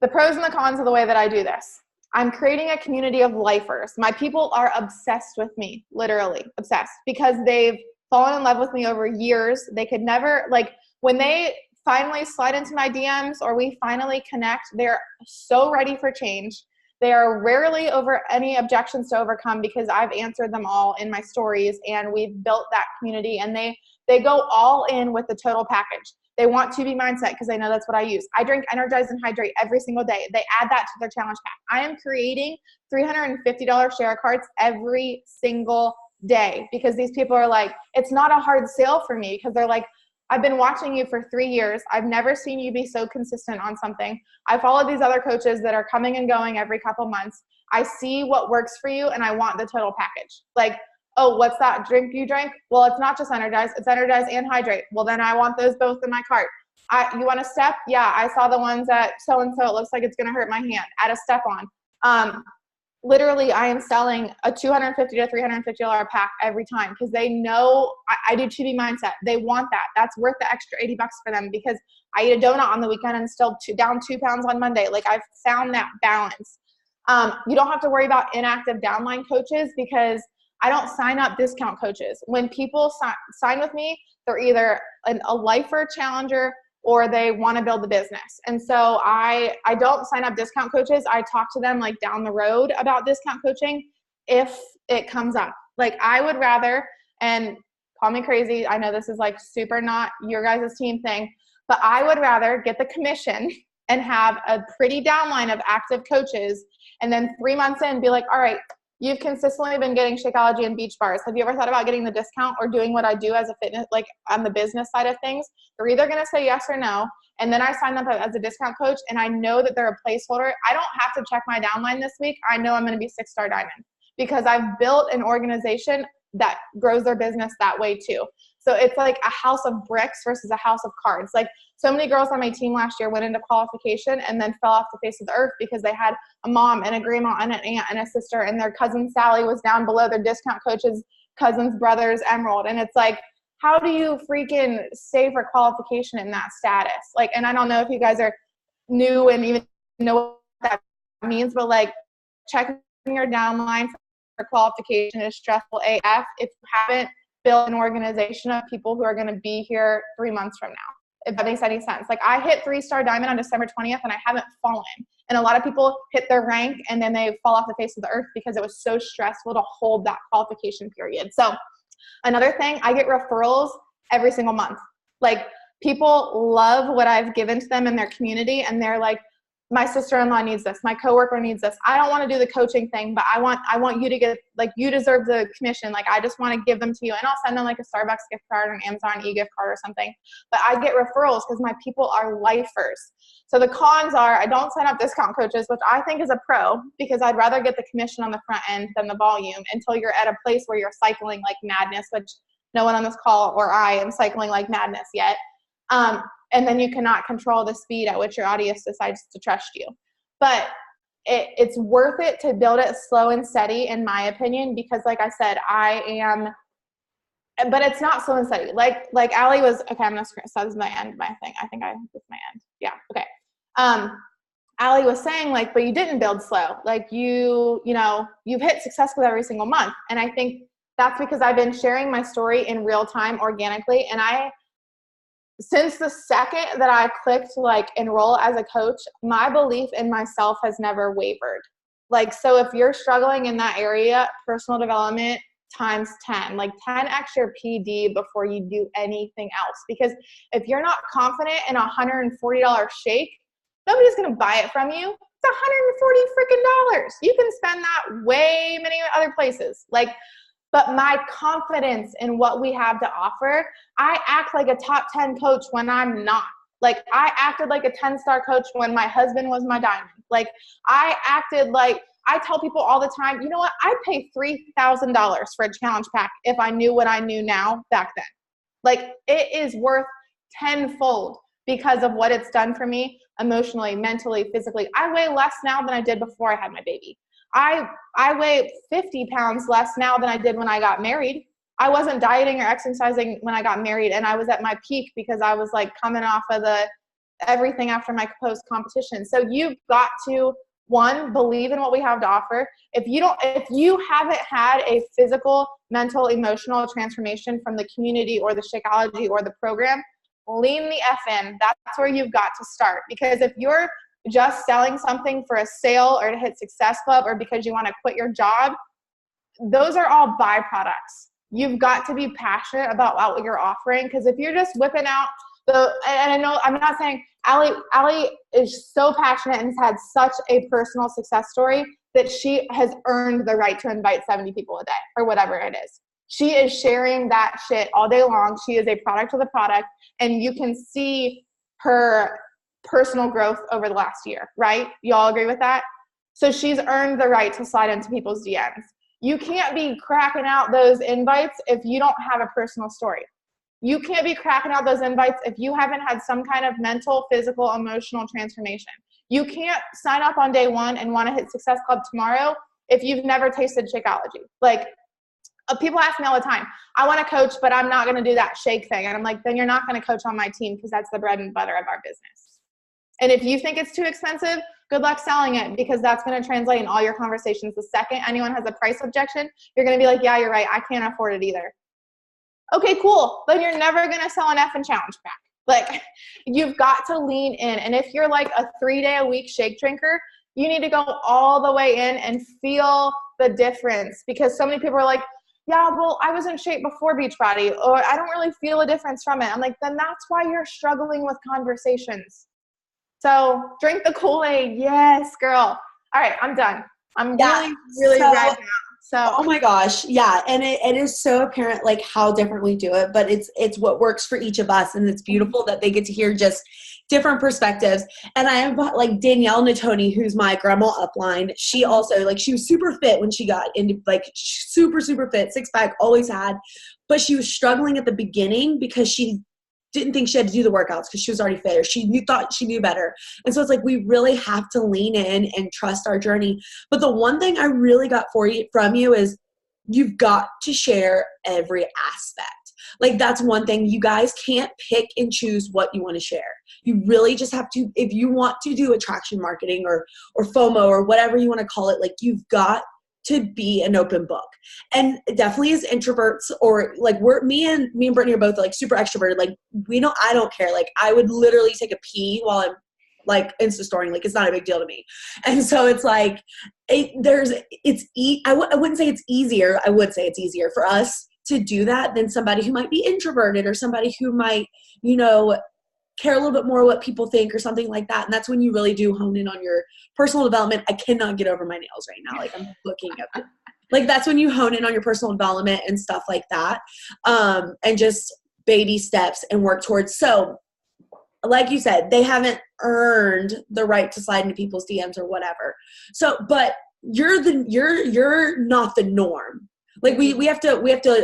the pros and the cons of the way that I do this. I'm creating a community of lifers. My people are obsessed with me, literally obsessed, because they've fallen in love with me over years. They could never, like, when they finally slide into my DMs or we finally connect, they're so ready for change. They are rarely over any objections to overcome because I've answered them all in my stories, and we've built that community, and they go all in with the total package. They want to be mindset because they know that's what I use. I drink Energize and Hydrate every single day. They add that to their challenge pack. I am creating $350 share cards every single day because these people are like, it's not a hard sale for me because they're like, I've been watching you for 3 years. I've never seen you be so consistent on something. I follow these other coaches that are coming and going every couple months. I see what works for you, and I want the total package. Like, oh, what's that drink you drank? Well, it's not just Energize. It's Energize and Hydrate. Well, then I want those both in my cart. You want a step? Yeah, I saw the ones at so-and-so. It looks like it's going to hurt my hand. Add a step on. Literally, I am selling a $250 to $350 pack every time because they know I do 2B mindset. They want that. That's worth the extra $80 for them because I eat a donut on the weekend and still down 2 pounds on Monday. Like, I've found that balance. You don't have to worry about inactive downline coaches because I don't sign up discount coaches. When people sign with me, they're either a lifer challenger or they want to build a business. And so I don't sign up discount coaches. I talk to them like down the road about discount coaching if it comes up. Like, I would rather, and call me crazy, I know this is like super not your guys' team thing, but I would rather get the commission and have a pretty downline of active coaches and then 3 months in be like, all right, you've consistently been getting Shakeology and beach bars. Have you ever thought about getting the discount or doing what I do as a fitness, like on the business side of things? They're either going to say yes or no. And then I sign up as a discount coach and I know that they're a placeholder. I don't have to check my downline this week. I know I'm going to be 6-star diamond because I've built an organization that grows their business that way too. So it's like a house of bricks versus a house of cards. Like, so many girls on my team last year went into qualification and then fell off the face of the earth because they had a mom and a grandma and an aunt and a sister, and their cousin Sally was down below their discount coach's cousin's brother's emerald. And it's like, how do you freaking stay for qualification in that status? Like, and I don't know if you guys are new and even know what that means, but like, checking your downline for qualification is stressful AF if you haven't build an organization of people who are going to be here 3 months from now, if that makes any sense. Like, I hit 3-star diamond on December 20th and I haven't fallen. And a lot of people hit their rank and then they fall off the face of the earth because it was so stressful to hold that qualification period. So another thing, I get referrals every single month. Like, people love what I've given to them in their community and they're like, my sister-in-law needs this. My coworker needs this. I don't want to do the coaching thing, but I want you to get, like, you deserve the commission. Like, I just want to give them to you. And I'll send them like a Starbucks gift card or an Amazon e-gift card or something. But I get referrals because my people are lifers. So the cons are I don't sign up discount coaches, which I think is a pro because I'd rather get the commission on the front end than the volume until you're at a place where you're cycling like madness, which no one on this call or I am cycling like madness yet. And then you cannot control the speed at which your audience decides to trust you. But it's worth it to build it slow and steady, in my opinion, because like I said, but it's not slow and steady. Like Allie was, okay, I'm going to screen, so this is my end, my thing. I think this is my end. Yeah. Okay. Allie was saying, like, but you didn't build slow. Like, you've hit success with every single month. And I think That's because I've been sharing my story in real time organically. And since the second that I clicked like enroll as a coach, my belief in myself has never wavered. Like, so if you're struggling in that area, personal development times 10, like 10x your PD before you do anything else. Because if you're not confident in a $140 shake, nobody's going to buy it from you. It's 140 freaking dollars. You can spend that way many other places. Like, but my confidence in what we have to offer, I act like a top 10 coach when I'm not. Like, I acted like a 10-star coach when my husband was my diamond. Like, I acted like, I tell people all the time, you know what? I'd pay $3,000 for a challenge pack if I knew what I knew now back then. Like, it is worth tenfold because of what it's done for me emotionally, mentally, physically. I weigh less now than I did before I had my baby. I weigh 50 pounds less now than I did when I got married. I wasn't dieting or exercising when I got married, and I was at my peak because I was like coming off of everything after my post competition. So you've got to, one, believe in what we have to offer. If you haven't had a physical, mental, emotional transformation from the community or the Shakeology or the program, lean the F in. That's where you've got to start. Because if you're just selling something for a sale or to hit Success Club or because you want to quit your job, those are all byproducts. You've got to be passionate about what you're offering. Because if you're just whipping out and I know, I'm not saying Allie is so passionate and has had such a personal success story that she has earned the right to invite 70 people a day or whatever it is. She is sharing that shit all day long. She is a product of the product, and you can see her personal growth over the last year, right? You all agree with that? So she's earned the right to slide into people's DMs. You can't be cracking out those invites if you don't have a personal story. You can't be cracking out those invites if you haven't had some kind of mental, physical, emotional transformation. You can't sign up on day one and want to hit Success Club tomorrow if you've never tasted Shakeology. Like, people ask me all the time, I want to coach, but I'm not going to do that shake thing. And I'm like, then you're not going to coach on my team because that's the bread and butter of our business. And if you think it's too expensive, good luck selling it, because that's going to translate in all your conversations. The second anyone has a price objection, you're going to be like, yeah, you're right. I can't afford it either. Okay, cool. Then you're never going to sell an effing challenge pack. Like, you've got to lean in. And if you're like a 3-day-a-week shake drinker, you need to go all the way in and feel the difference, because so many people are like, yeah, well, I was in shape before Beachbody, or I don't really feel a difference from it. I'm like, then that's why you're struggling with conversations. So drink the Kool-Aid. Yes, girl. All right, I'm done. I'm really ready now. So, oh my gosh. Yeah. And it is so apparent like how different we do it, but it's what works for each of us. And it's beautiful that they get to hear just different perspectives. And I have like Danielle Natoni, who's my grandma upline. She also, like, she was super fit when she got into, like, super, super fit, 6-pack, always had, but she was struggling at the beginning because she didn't think she had to do the workouts because she was already fit, or thought she knew better. And so it's like, we really have to lean in and trust our journey. But the one thing I really got from you is you've got to share every aspect. Like, that's one thing. You guys can't pick and choose what you want to share. You really just have to, if you want to do attraction marketing or FOMO or whatever you want to call it, like, you've got to be an open book. And definitely as introverts, or like me and Brittany are both like super extroverted. Like, I don't care. Like, I would literally take a pee while I'm like Insta storying. Like, it's not a big deal to me. And so it's like, I wouldn't say it's easier. I would say it's easier for us to do that than somebody who might be introverted, or somebody who might, care a little bit more what people think or something like that. And that's when you really do hone in on your personal development. I cannot get over my nails right now. Like, I'm looking at them. Like, that's when you hone in on your personal development and stuff like that. And just baby steps and work towards. So like you said, they haven't earned the right to slide into people's DMs or whatever. So, but you're not the norm. Like, we have to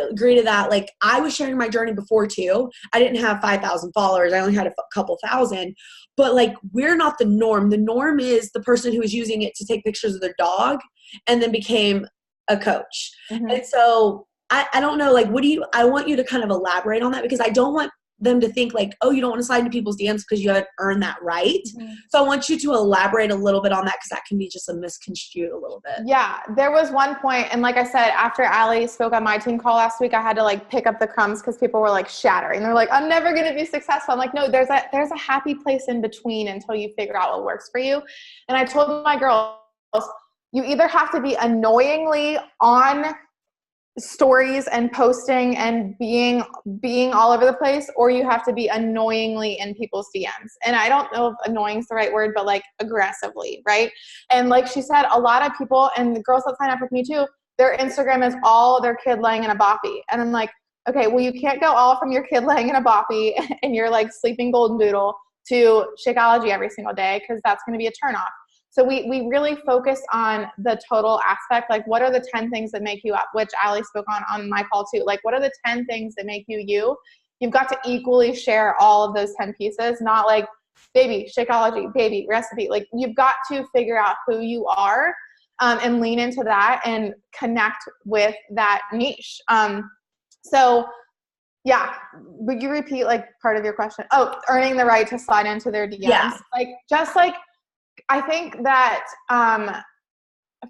agree to that. Like, I was sharing my journey before too. I didn't have 5,000 followers. I only had a couple thousand, but like, we're not the norm. The norm is the person who was using it to take pictures of their dog and then became a coach. Mm-hmm. And so I don't know, like, I want you to kind of elaborate on that, because I don't want them to think like, oh, you don't want to slide into people's DMs because you haven't earned that right. Mm-hmm. So I want you to elaborate a little bit on that because that can be just a misconstrued a little bit. Yeah, there was one point, and like I said, after Allie spoke on my team call last week, I had to like pick up the crumbs because people were like shattering. They're like, I'm never going to be successful. I'm like, no, there's a happy place in between until you figure out what works for you. And I told my girls, you either have to be annoyingly on stories and posting and being all over the place, or you have to be annoyingly in people's DMs. And I don't know if annoying is the right word, but like aggressively, right? And like she said, a lot of people, and the girls that sign up with me too, their Instagram is all their kid laying in a boppy. And I'm like, okay, well, you can't go all from your kid laying in a boppy and you're like sleeping golden doodle to Shakeology every single day, because that's going to be a turnoff. So we really focus on the total aspect, like what are the 10 things that make you up, which Allie spoke on my call too. Like what are the 10 things that make you you? You've got to equally share all of those 10 pieces, not like baby, Shakeology, baby, recipe. Like you've got to figure out who you are and lean into that and connect with that niche. So yeah, would you repeat like part of your question? Oh, earning the right to slide into their DMs. Yeah. Like just like, I think that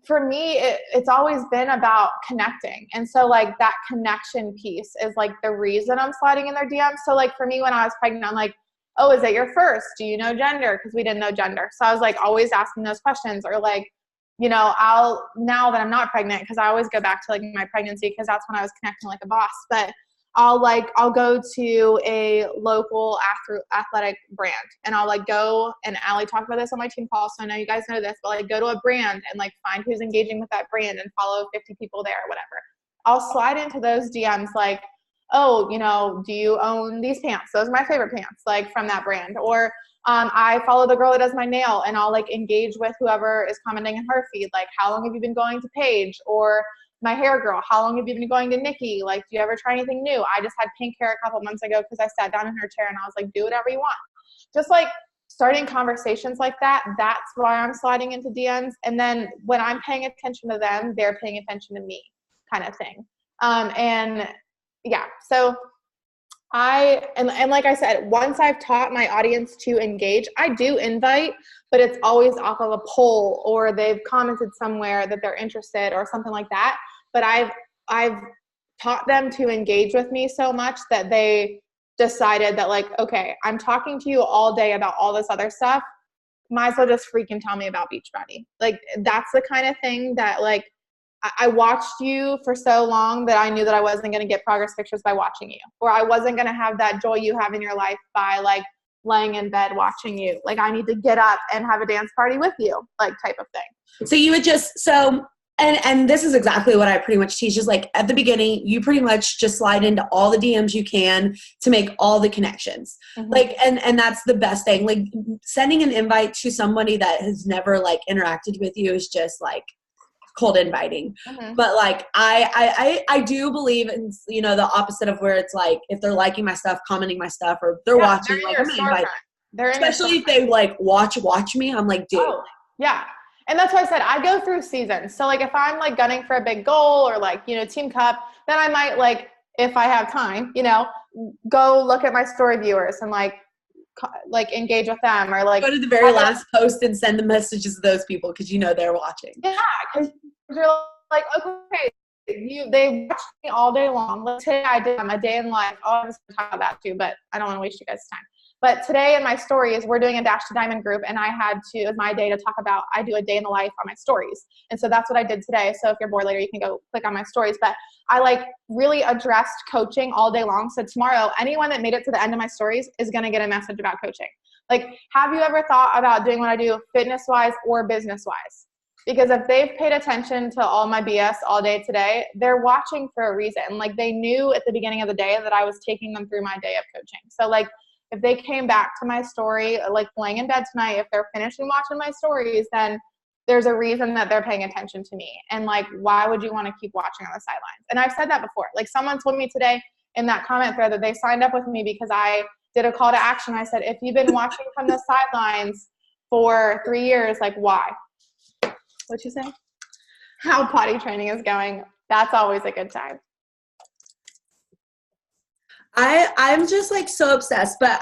for me, it's always been about connecting. And so like that connection piece is like the reason I'm sliding in their DMs. So like for me, when I was pregnant, I'm like, oh, is it your first? Do you know gender? Because we didn't know gender. So I was like always asking those questions, or like, you know, now that I'm not pregnant, because I always go back to like my pregnancy because that's when I was connecting like a boss. But I'll go to a local athletic brand, and I'll like go, and Allie talked about this on my team call, so I know you guys know this, but like go to a brand and like find who's engaging with that brand and follow 50 people there or whatever. I'll slide into those DMs like, oh, you know, do you own these pants? Those are my favorite pants, like from that brand. Or I follow the girl that does my nail, and I'll like engage with whoever is commenting in her feed, like how long have you been going to Paige? Or my hair girl, how long have you been going to Nikki? Like, do you ever try anything new? I just had pink hair a couple months ago because I sat down in her chair and I was like, do whatever you want. Just like starting conversations like that, that's why I'm sliding into DMs. And then when I'm paying attention to them, they're paying attention to me, kind of thing. And yeah, so and like I said, once I've taught my audience to engage, I do invite, but it's always off of a poll, or they've commented somewhere that they're interested or something like that. But I've taught them to engage with me so much that they decided that like, okay, I'm talking to you all day about all this other stuff. Might as well just freaking tell me about Beachbody. Like that's the kind of thing that like, I watched you for so long that I knew that I wasn't going to get progress pictures by watching you, or I wasn't going to have that joy you have in your life by like laying in bed watching you. Like I need to get up and have a dance party with you, like type of thing. So you would just, and this is exactly what I pretty much teach is like at the beginning, you pretty much just slide into all the DMs you can to make all the connections. Mm-hmm. Like, and that's the best thing. Like sending an invite to somebody that has never like interacted with you is just like cold inviting. Mm-hmm. But like I do believe in, you know, the opposite of where it's like if they're liking my stuff, commenting my stuff, or they're watching, they're like I'm gonna invite. Especially if they they like watch me, I'm like, dude. Oh, yeah. And that's why I said I go through seasons. So like if I'm like gunning for a big goal or like, you know, Team Cup, then I might like, if I have time, you know, go look at my story viewers and like engage with them, or like go to the very last post and send the messages to those people because you know they're watching. Yeah, because you're like, okay, they watched me all day long. Let's say I did a day in life. Oh, I was going to talk about that too, but I don't want to waste you guys' time. But today in my stories, we're doing a Dash to Diamond group, and I had to, it was my day to talk about, I do a day in the life on my stories. And so that's what I did today. So if you're bored later, you can go click on my stories. But I like really addressed coaching all day long. So tomorrow, anyone that made it to the end of my stories is going to get a message about coaching. Like, have you ever thought about doing what I do fitness-wise or business-wise? Because if they've paid attention to all my BS all day today, they're watching for a reason. Like they knew at the beginning of the day that I was taking them through my day of coaching. So like if they came back to my story, like laying in bed tonight, if they're finishing watching my stories, then there's a reason that they're paying attention to me. And like, why would you want to keep watching on the sidelines? And I've said that before. Like someone told me today in that comment thread that they signed up with me because I did a call to action. I said, if you've been watching from the sidelines for 3 years, like why? What'd you say? How potty training is going. That's always a good time. I'm just like so obsessed, but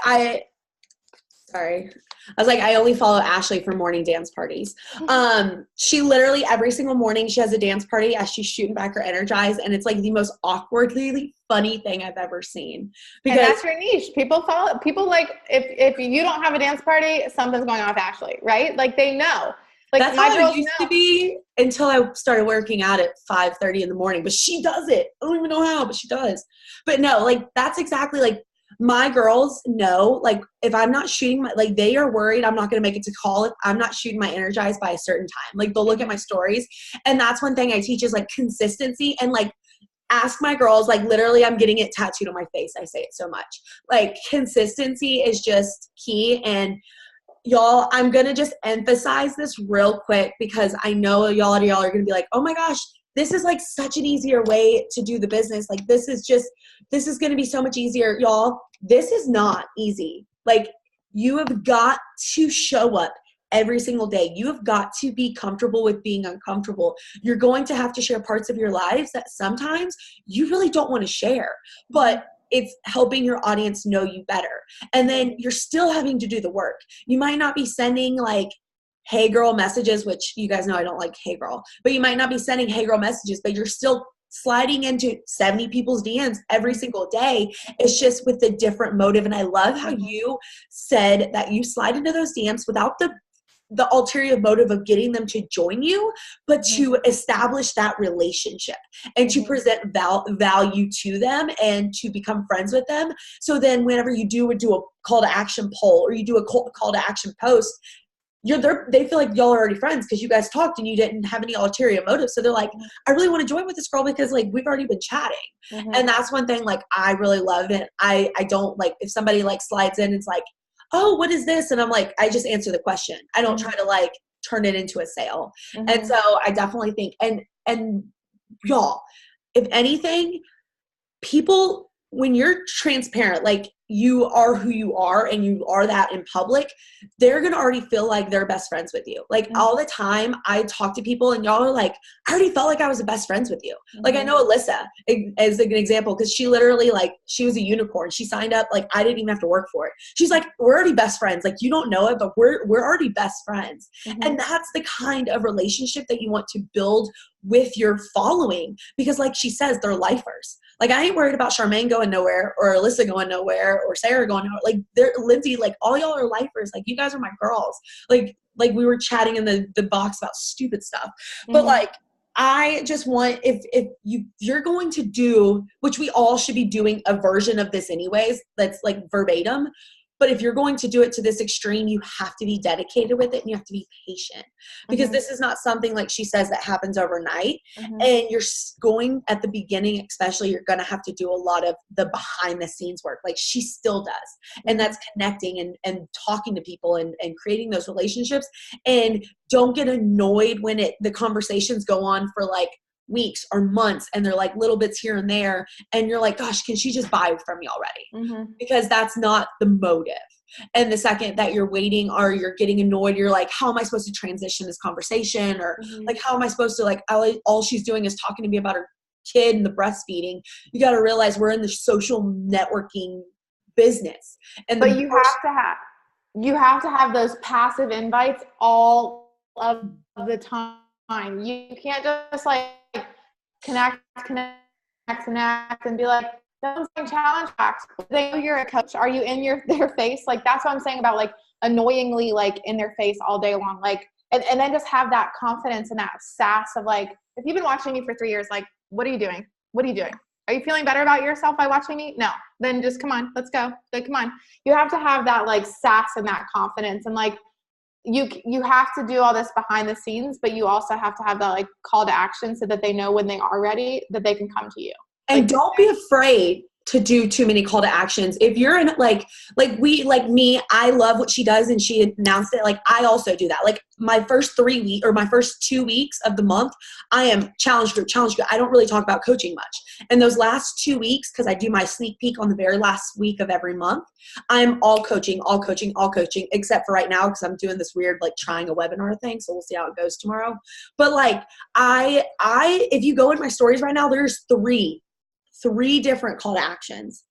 sorry. I was like, I only follow Ashley for morning dance parties. She literally every single morning she has a dance party as she's shooting back her Energize, and it's like the most awkwardly funny thing I've ever seen. And Because that's your niche. People follow. People like if you don't have a dance party, something's going on with Ashley, right? Like they know. Like that's my how girls it used know. to be until I started working out at 5:30 in the morning. But she does it. I don't even know how, but she does. But no, like that's exactly like my girls know, like if I'm not shooting my, like they are worried I'm not going to make it to call if I'm not shooting my Energize by a certain time. Like they'll look at my stories, and that's one thing I teach is like consistency, and like ask my girls, like literally I'm getting it tattooed on my face. I say it so much. Like consistency is just key. And y'all, I'm going to just emphasize this real quick because I know y'all are going to be like, oh my gosh, this is like such an easier way to do the business. Like this is going to be so much easier. Y'all, this is not easy. Like you have got to show up every single day. You have got to be comfortable with being uncomfortable. You're going to have to share parts of your lives that sometimes you really don't want to share, but it's helping your audience know you better. And then you're still having to do the work. You might not be sending like, hey girl messages, which you guys know I don't like hey girl, but you might not be sending hey girl messages, but you're still sliding into 70 people's DMs every single day. It's just with a different motive. And I love how you said that you slide into those DMs without the ulterior motive of getting them to join you, but to establish that relationship and to present value to them and to become friends with them. So then whenever you do a call to action poll or you do a call to action post, they feel like y'all are already friends because you guys talked and you didn't have any ulterior motive. So they're like, I really want to join with this girl because like we've already been chatting. And that's one thing like I really love it. I don't like if somebody like slides in, it's like, oh, what is this? And I'm like, I just answer the question. I don't try to like turn it into a sale. And so I definitely think, and y'all, if anything, people, when you're transparent, like you are who you are and you are that in public, they're going to already feel like they're best friends with you. Like all the time I talk to people and y'all are like, I already felt like I was the best friends with you. Like I know Alyssa as like an example, because she literally like, she was a unicorn. She signed up, like I didn't even have to work for it. She's like, we're already best friends. Like you don't know it, but we're already best friends. And that's the kind of relationship that you want to build with your following, because like she says, they're lifers. Like I ain't worried about Charmaine going nowhere or Alyssa going nowhere or Sarah going nowhere. Like they're Lindsay, like all y'all are lifers. Like you guys are my girls. Like we were chatting in the box about stupid stuff. But like I just want, if you're going to do, which we all should be doing a version of this anyways, that's like verbatim. But if you're going to do it to this extreme, you have to be dedicated with it and you have to be patient, because this is not something like she says that happens overnight. And you're going at the beginning, especially, you're going to have to do a lot of the behind the scenes work. Like she still does. And that's connecting and talking to people and creating those relationships. And don't get annoyed when the conversations go on for like weeks or months and they're like little bits here and there and you're like, gosh, can she just buy from me already? Because that's not the motive. And the second that you're waiting or you're getting annoyed, you're like, how am I supposed to transition this conversation? Or like, how am I supposed to, like, all she's doing is talking to me about her kid and the breastfeeding. You got to realize we're in the social networking business. And but you have to have those passive invites all of the time. You can't just like connect and be like, that was challenge packs. They know you're a coach. Are you in their face? Like that's what I'm saying about like annoyingly like in their face all day long. Like and then just have that confidence and that sass of like, if you've been watching me for 3 years, like what are you doing? What are you doing? Are you feeling better about yourself by watching me? No. Then just come on, let's go. Like come on. You have to have that like sass and that confidence, and like you have to do all this behind the scenes, but you also have to have that like call to action so that they know when they are ready that they can come to you. And don't be afraid to do too many call to actions. If you're in like me, I love what she does and she announced it. Like I also do that. Like my first 3 weeks or my first 2 weeks of the month, I am challenge group. I don't really talk about coaching much. And those last 2 weeks, because I do my sneak peek on the very last week of every month, I'm all coaching, except for right now because I'm doing this weird like trying a webinar thing. So we'll see how it goes tomorrow. But like if you go in my stories right now, there's three different call to actions.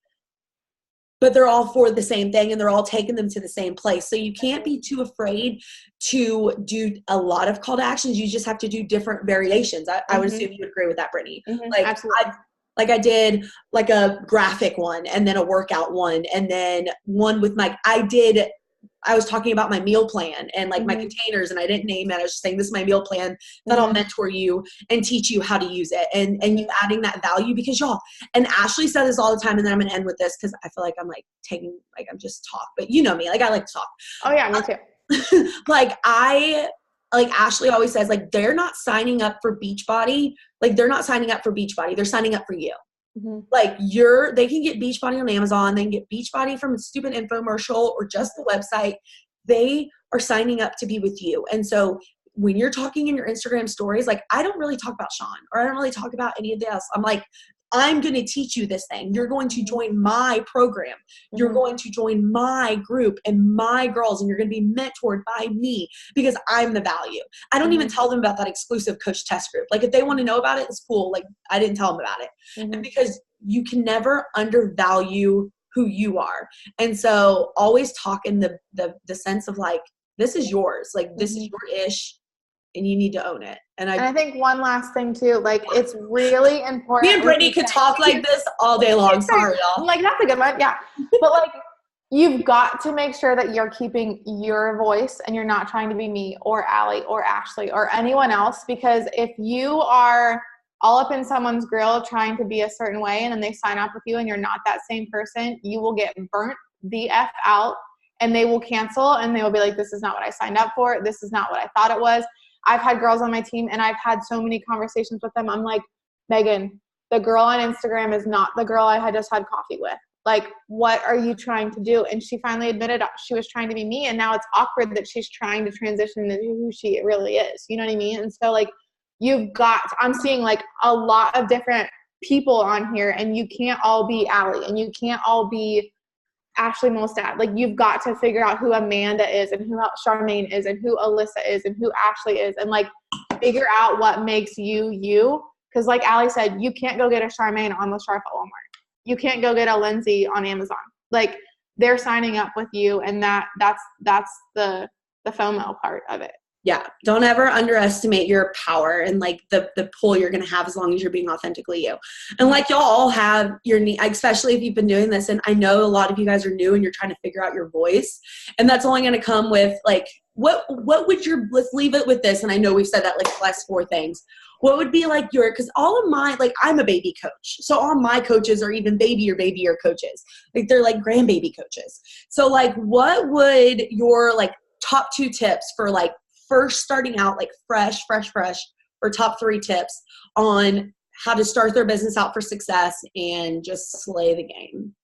but they're all for the same thing and they're all taking them to the same place. So you can't be too afraid to do a lot of call to actions. You just have to do different variations. I would assume you would agree with that, Brittany. Like Absolutely. I did like a graphic one and then a workout one and then one with I was talking about my meal plan and like my containers, and I didn't name it. I was just saying, this is my meal plan that I'll mentor you and teach you how to use it. And you adding that value, because y'all, and Ashley said this all the time, and then I'm going to end with this because I feel like I'm like I'm just talk, but you know me, like I like to talk. Oh yeah, me too. like Ashley always says, like, they're not signing up for Beachbody. Like they're not signing up for Beachbody. They're signing up for you. Like they can get Beachbody on Amazon. They can get Beachbody from a stupid infomercial or just the website. They are signing up to be with you. And so when you're talking in your Instagram stories, like I don't really talk about Sean or I don't really talk about any of this. I'm like, I'm going to teach you this thing. You're going to join my program. You're going to join my group and my girls, and you're going to be mentored by me because I'm the value. I don't even tell them about that exclusive coach test group. Like if they want to know about it, it's cool. Like I didn't tell them about it. And because you can never undervalue who you are. And so always talk in the sense of like, this is yours. Like this is your ish. And you need to own it. And I think one last thing too, like it's really important. Me and Brittany could talk like this all day long. Sorry, y'all. Like that's a good one. Yeah. But like you've got to make sure that you're keeping your voice and you're not trying to be me or Allie or Ashley or anyone else, because if you are all up in someone's grill trying to be a certain way and then they sign up with you and you're not that same person, you will get burnt the F out and they will cancel and they will be like, this is not what I signed up for. This is not what I thought it was. I've had girls on my team and I've had so many conversations with them. I'm like, Megan, the girl on Instagram is not the girl I had just had coffee with. Like, what are you trying to do? And she finally admitted she was trying to be me. And now it's awkward that she's trying to transition into who she really is. You know what I mean? And so like, I'm seeing like a lot of different people on here, and you can't all be Allie and you can't all be Ashley Molstad. Like you've got to figure out who Amanda is and who Charmaine is and who Alyssa is and who Ashley is, and like figure out what makes you you. Because like Allie said, you can't go get a Charmaine on the shelf at Walmart. You can't go get a Lindsay on Amazon. Like they're signing up with you, and that's the FOMO part of it. Yeah. Don't ever underestimate your power and like the pull you're going to have as long as you're being authentically you. And like y'all all have your need, especially if you've been doing this. And I know a lot of you guys are new and you're trying to figure out your voice, and that's only going to come with like, what would let's leave it with this. And I know we've said that like the last 4 things. What would be like because all of my, like I'm a baby coach. So all my coaches are even baby or coaches. Like they're like grandbaby coaches. So like what would your like top 2 tips for like first starting out, like fresh, or top 3 tips on how to start their business out for success and just slay the game?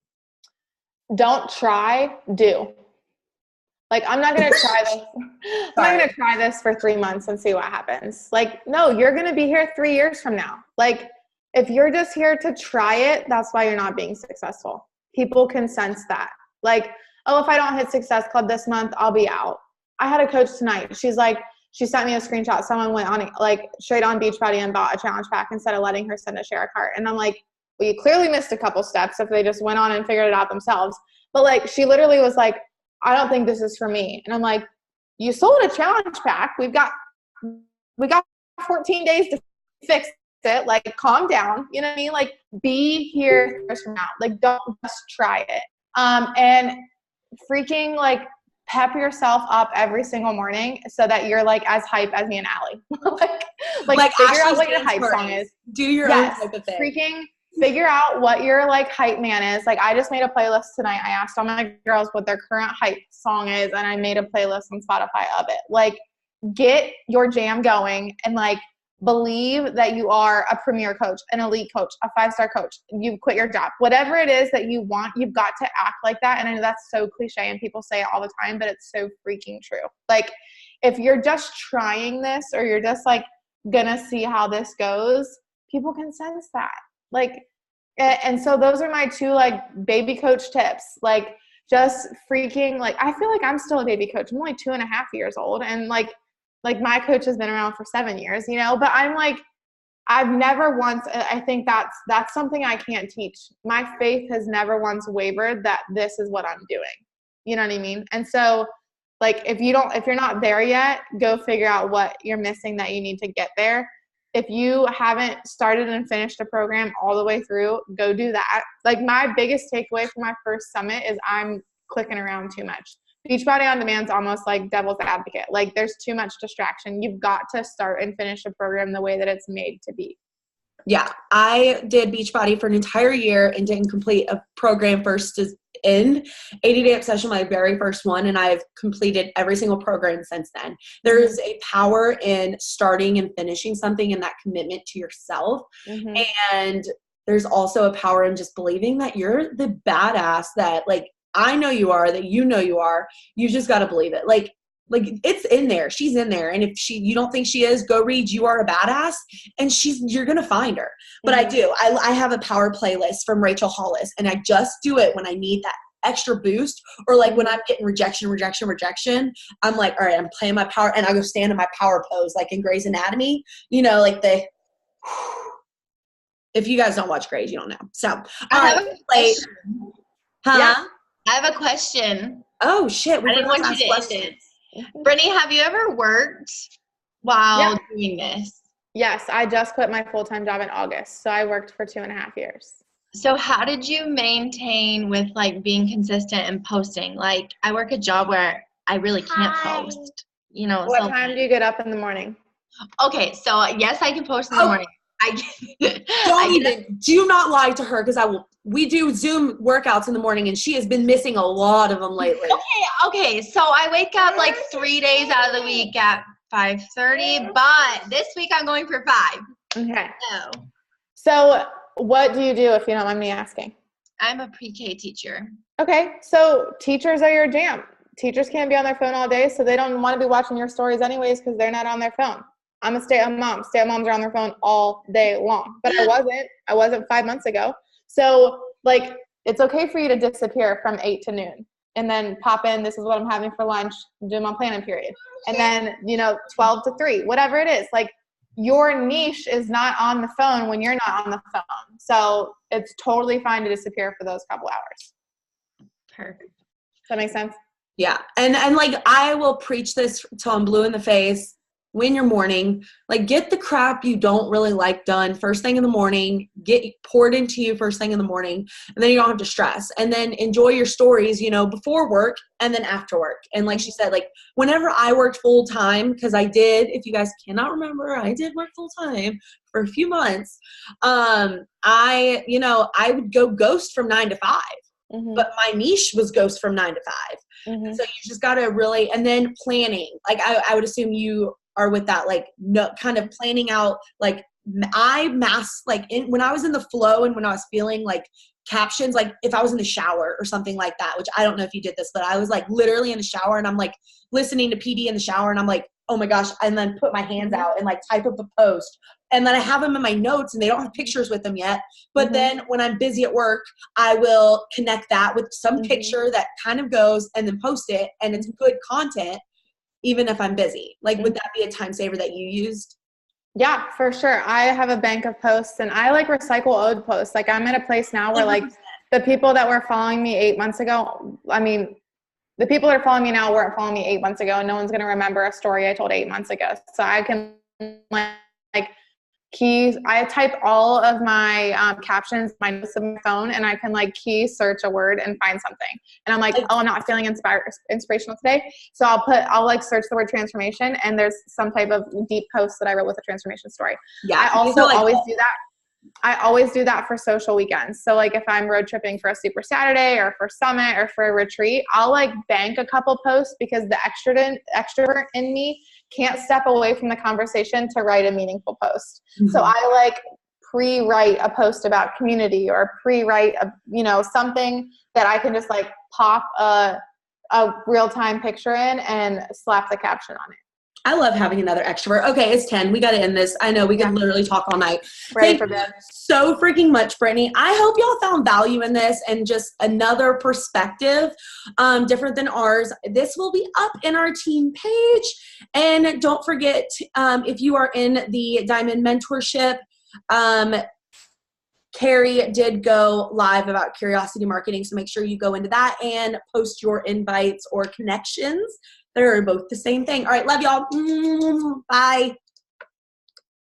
Don't try, do. Like, I'm not going to try this. I'm not going to try this for 3 months and see what happens. Like, no, you're going to be here 3 years from now. Like, if you're just here to try it, that's why you're not being successful. People can sense that. Like, oh, if I don't hit Success Club this month, I'll be out. I had a coach tonight. She's like, she sent me a screenshot. Someone went on like straight on Beachbody and bought a challenge pack instead of letting her send a share cart. And I'm like, well, you clearly missed a couple steps if they just went on and figured it out themselves. But like, she literally was like, I don't think this is for me. And I'm like, you sold a challenge pack. We got 14 days to fix it. Like, calm down. You know what I mean? Like, be here from now. Like, don't just try it. And freaking like pep yourself up every single morning so that you're like as hype as me and Allie. like figure out what your hype song is. Do your own type of thing. Freaking figure out what your like hype man is. Like I just made a playlist tonight. I asked all my girls what their current hype song is, and I made a playlist on Spotify of it. Like get your jam going and like believe that you are a premier coach, an elite coach, a 5-star coach. You've quit your job. Whatever it is that you want, you've got to act like that. And I know that's so cliche and people say it all the time, but it's so freaking true. Like if you're just trying this or you're just like gonna see how this goes, people can sense that. Like, and so those are my 2 like baby coach tips. Like just freaking like, I feel like I'm still a baby coach. I'm only 2.5 years old. And like my coach has been around for 7 years, you know, but I'm like, I've never once, I think that's something I can't teach. My faith has never once wavered that this is what I'm doing. You know what I mean? And so like, if you're not there yet, go figure out what you're missing that you need to get there. If you haven't started and finished a program all the way through, go do that. Like, my biggest takeaway from my first summit is I'm clicking around too much. Beachbody On Demand is almost like devil's advocate. Like, there's too much distraction. You've got to start and finish a program the way that it's made to be. Yeah, I did Beachbody for an entire year and didn't complete a program first in 80-day obsession, my very first one, and I've completed every single program since then. There is a power in starting and finishing something and that commitment to yourself. Mm-hmm. And there's also a power in just believing that you're the badass that, like, I know you are, that you know you are. You just got to believe it. Like it's in there. She's in there. And if you don't think she is, go read You Are a Badass, and you're going to find her. But I do. I have a power playlist from Rachel Hollis, and I just do it when I need that extra boost, or like when I'm getting rejection. I'm like, all right, I'm playing my power, and I go stand in my power pose, like in Grey's Anatomy, you know, like if you guys don't watch Grey's, you don't know. So, I have a question. Huh? Yeah. I have a question. Oh shit. I didn't want you to end it. Brittany, have you ever worked while doing this? Yes, I just quit my full-time job in August, so I worked for 2.5 years. So how did you maintain with like being consistent and posting? Like, I work a job where I really can't post. You know. What time do you get up in the morning? Okay, so yes, I can post in the morning. Do not lie to her, because we do Zoom workouts in the morning, and she has been missing a lot of them lately. Okay. So I wake up like 3 days out of the week at 5:30, but this week I'm going for 5. Okay. So what do you do, if you don't mind me asking? I'm a pre-K teacher. Okay. So teachers are your jam. Teachers can't be on their phone all day, so they don't want to be watching your stories anyways because they're not on their phone. I'm a stay-at-home mom. Stay-at-home moms are on their phone all day long. But I wasn't 5 months ago. So, like, it's okay for you to disappear from 8 to noon and then pop in, this is what I'm having for lunch, do my planning period. And then, 12 to 3, whatever it is. Like, your niche is not on the phone when you're not on the phone. So it's totally fine to disappear for those couple hours. Perfect. Does that make sense? Yeah. And like, I will preach this till I'm blue in the face. When you're morning, like, get the crap you don't really like done first thing in the morning, get poured into you first thing in the morning, and then you don't have to stress. And then enjoy your stories, before work and then after work. And like she said, like, whenever I worked full time, because I did, if you guys cannot remember, I did work full time for a few months. I would go ghost from 9 to 5. Mm-hmm. But my niche was ghost from 9 to 5. Mm-hmm. So you just got to really, and then planning. Like, I would assume you are with that, like, no, kind of planning out, like, when I was in the flow and when I was feeling like captions, like if I was in the shower or something like that, which I don't know if you did this, but I was like literally in the shower and I'm like listening to PD in the shower and I'm like, oh my gosh, and then put my hands out and like type up a post. And then I have them in my notes and they don't have pictures with them yet. But then when I'm busy at work, I will connect that with some picture that kind of goes and then post it, and it's good content. Even if I'm busy, like, would that be a time saver that you used? Yeah, for sure. I have a bank of posts, and I like recycle old posts. Like, I'm at a place now where 100%. Like the people that were following me 8 months ago, the people that are following me now weren't following me 8 months ago, and no one's going to remember a story I told 8 months ago. So I can like keys. I type all of my captions, my notes of my phone, and I can like key search a word and find something. And I'm like, oh, I'm not feeling inspirational today. So I'll like search the word transformation, and there's some type of deep post that I wrote with a transformation story. Yeah. I also always do that. I always do that for social weekends. So like if I'm road tripping for a Super Saturday or for Summit or for a retreat, I'll like bank a couple posts because the extrovert in me can't step away from the conversation to write a meaningful post. Mm-hmm. So I like pre-write a post about community or pre-write something that I can just like pop a real-time picture in and slap the caption on it. I love having another extrovert. Okay, it's 10. We got to end this. I know we could literally talk all night. Thank you so freaking much, Brittany. I hope y'all found value in this and just another perspective different than ours. This will be up in our team page. And don't forget, if you are in the Diamond Mentorship, Carrie did go live about curiosity marketing, so make sure you go into that and post your invites or connections. They're both the same thing. All right, love y'all. Bye.